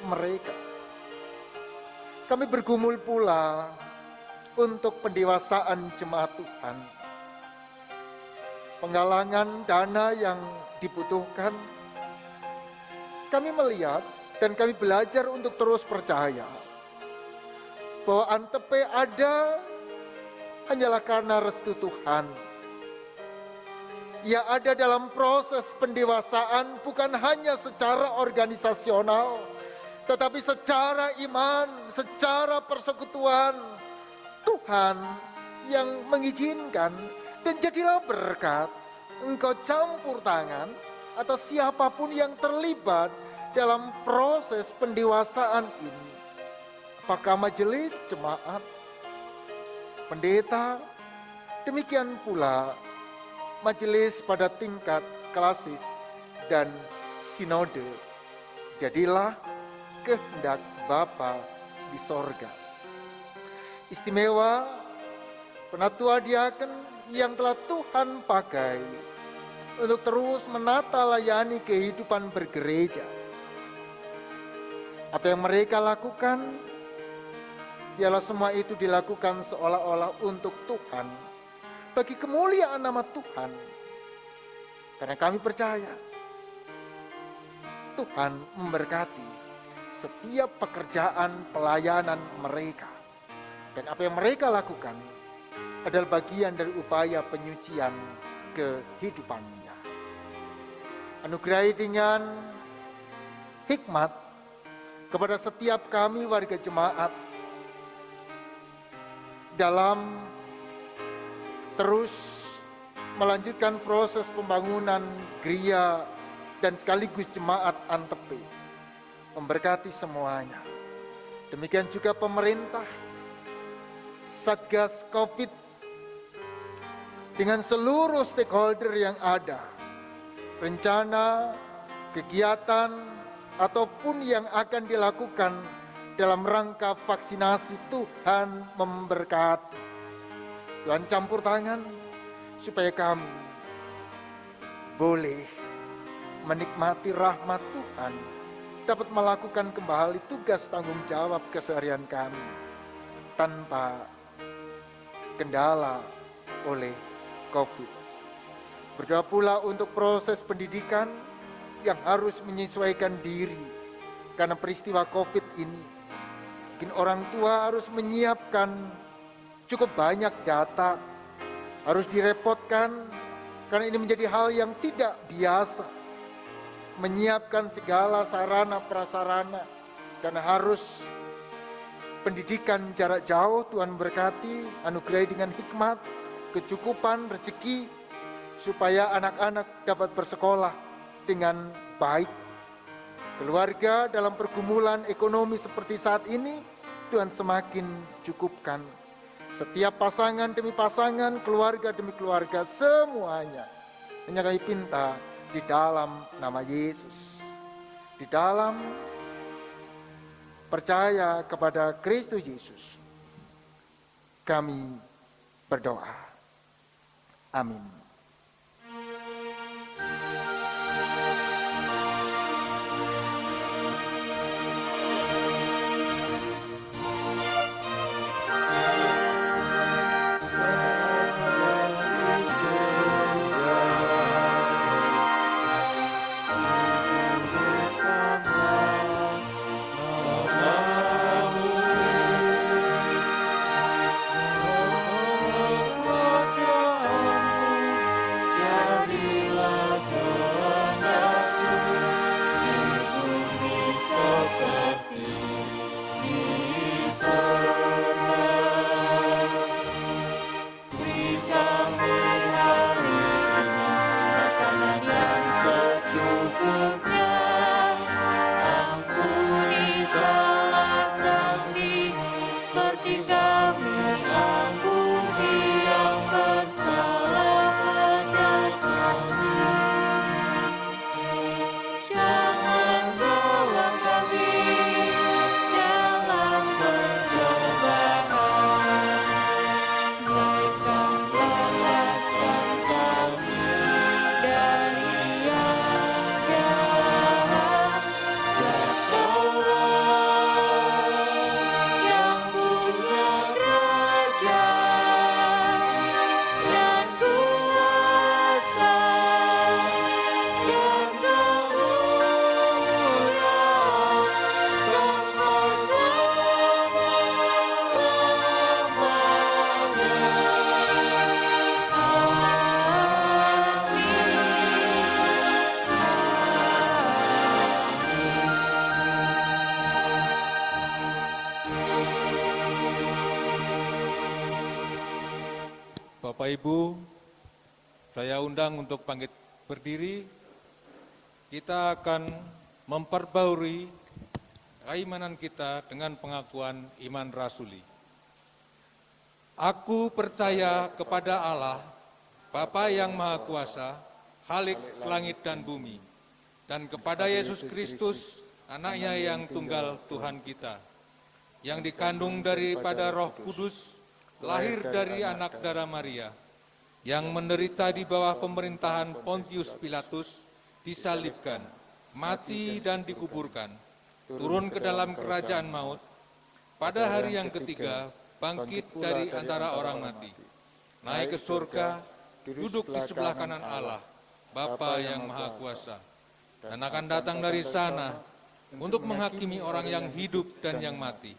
mereka. Kami bergumul pula untuk pendewasaan jemaat Tuhan. Penggalangan dana yang dibutuhkan. Kami melihat dan kami belajar untuk terus percaya bahwa Antepe ada hanyalah karena restu Tuhan. Ia ada dalam proses pendewasaan bukan hanya secara organisasional, tetapi secara iman, secara persekutuan, Tuhan yang mengizinkan, dan jadilah berkat. Engkau campur tangan atas siapapun yang terlibat dalam proses pendewasaan ini. Apakah majelis jemaat, pendeta, demikian pula majelis pada tingkat klasis dan sinode. Jadilah kehendak Bapa di sorga. Istimewa penatua diaken yang telah Tuhan pakai untuk terus menata layani kehidupan bergereja. Apa yang mereka lakukan, biarlah semua itu dilakukan seolah-olah untuk Tuhan, bagi kemuliaan nama Tuhan. Karena kami percaya Tuhan memberkati setiap pekerjaan pelayanan mereka. Dan apa yang mereka lakukan adalah bagian dari upaya penyucian kehidupannya. Anugerahi dengan hikmat kepada setiap kami warga jemaat dalam terus melanjutkan proses pembangunan gereja dan sekaligus jemaat Antepe. Memberkati semuanya. Demikian juga pemerintah, Satgas Covid, dengan seluruh stakeholder yang ada. Rencana, kegiatan, ataupun yang akan dilakukan dalam rangka vaksinasi, Tuhan memberkati. Tuhan campur tangan supaya kami boleh menikmati rahmat Tuhan, dapat melakukan kembali tugas tanggung jawab keseharian kami tanpa kendala oleh Covid. Berdoa pula untuk proses pendidikan yang harus menyesuaikan diri karena peristiwa Covid ini. Mungkin orang tua harus menyiapkan cukup banyak data, harus direpotkan karena ini menjadi hal yang tidak biasa. Menyiapkan segala sarana prasarana karena harus pendidikan jarak jauh. Tuhan berkati, anugerahi dengan hikmat, kecukupan, rezeki, supaya anak-anak dapat bersekolah dengan baik. Keluarga dalam pergumulan ekonomi seperti saat ini, Tuhan semakin cukupkan. Setiap pasangan demi pasangan, keluarga demi keluarga, semuanya hanya kami pinta di dalam nama Yesus. Di dalam percaya kepada Kristus Yesus, kami berdoa. Amin. Bapak Ibu, saya undang untuk bangkit berdiri. Kita akan memperbarui keimanan kita dengan pengakuan iman rasuli. Aku percaya kepada Allah, Bapa yang Maha Kuasa, Khalik langit dan bumi, dan kepada Yesus Kristus, Anaknya yang tunggal Tuhan kita, yang dikandung daripada Roh Kudus, lahir dari anak darah Maria, yang menderita di bawah pemerintahan Pontius Pilatus, disalibkan, mati dan dikuburkan, turun ke dalam kerajaan maut, pada hari yang ketiga bangkit dari antara orang mati, naik ke surga, duduk di sebelah kanan Allah, Bapa yang Maha Kuasa, dan akan datang dari sana untuk menghakimi orang yang hidup dan yang mati.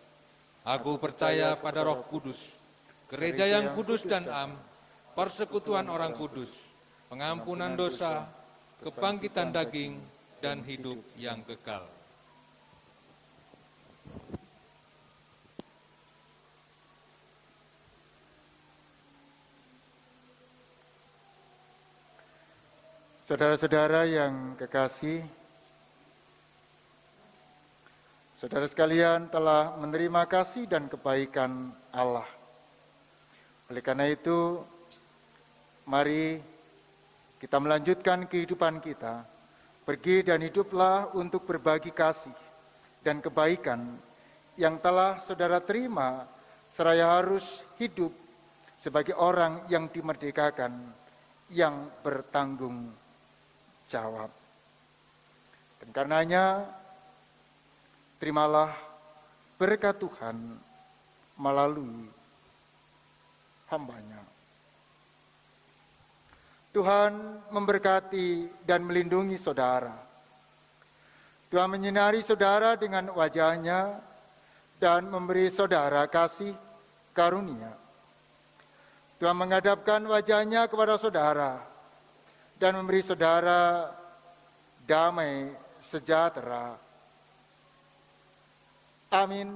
Aku percaya pada Roh Kudus, gereja yang kudus dan am, persekutuan orang kudus, pengampunan dosa, kebangkitan daging, dan hidup yang kekal. Saudara-saudara yang kekasih, saudara sekalian telah menerima kasih dan kebaikan Allah. Oleh karena itu, mari kita melanjutkan kehidupan kita, pergi dan hiduplah untuk berbagi kasih dan kebaikan yang telah saudara terima, seraya harus hidup sebagai orang yang dimerdekakan, yang bertanggung jawab. Dan karenanya, terimalah berkat Tuhan melalui hamba-Nya. Tuhan memberkati dan melindungi saudara. Tuhan menyinari saudara dengan wajah-Nya dan memberi saudara kasih karunia. Tuhan menghadapkan wajah-Nya kepada saudara dan memberi saudara damai sejahtera. Amin.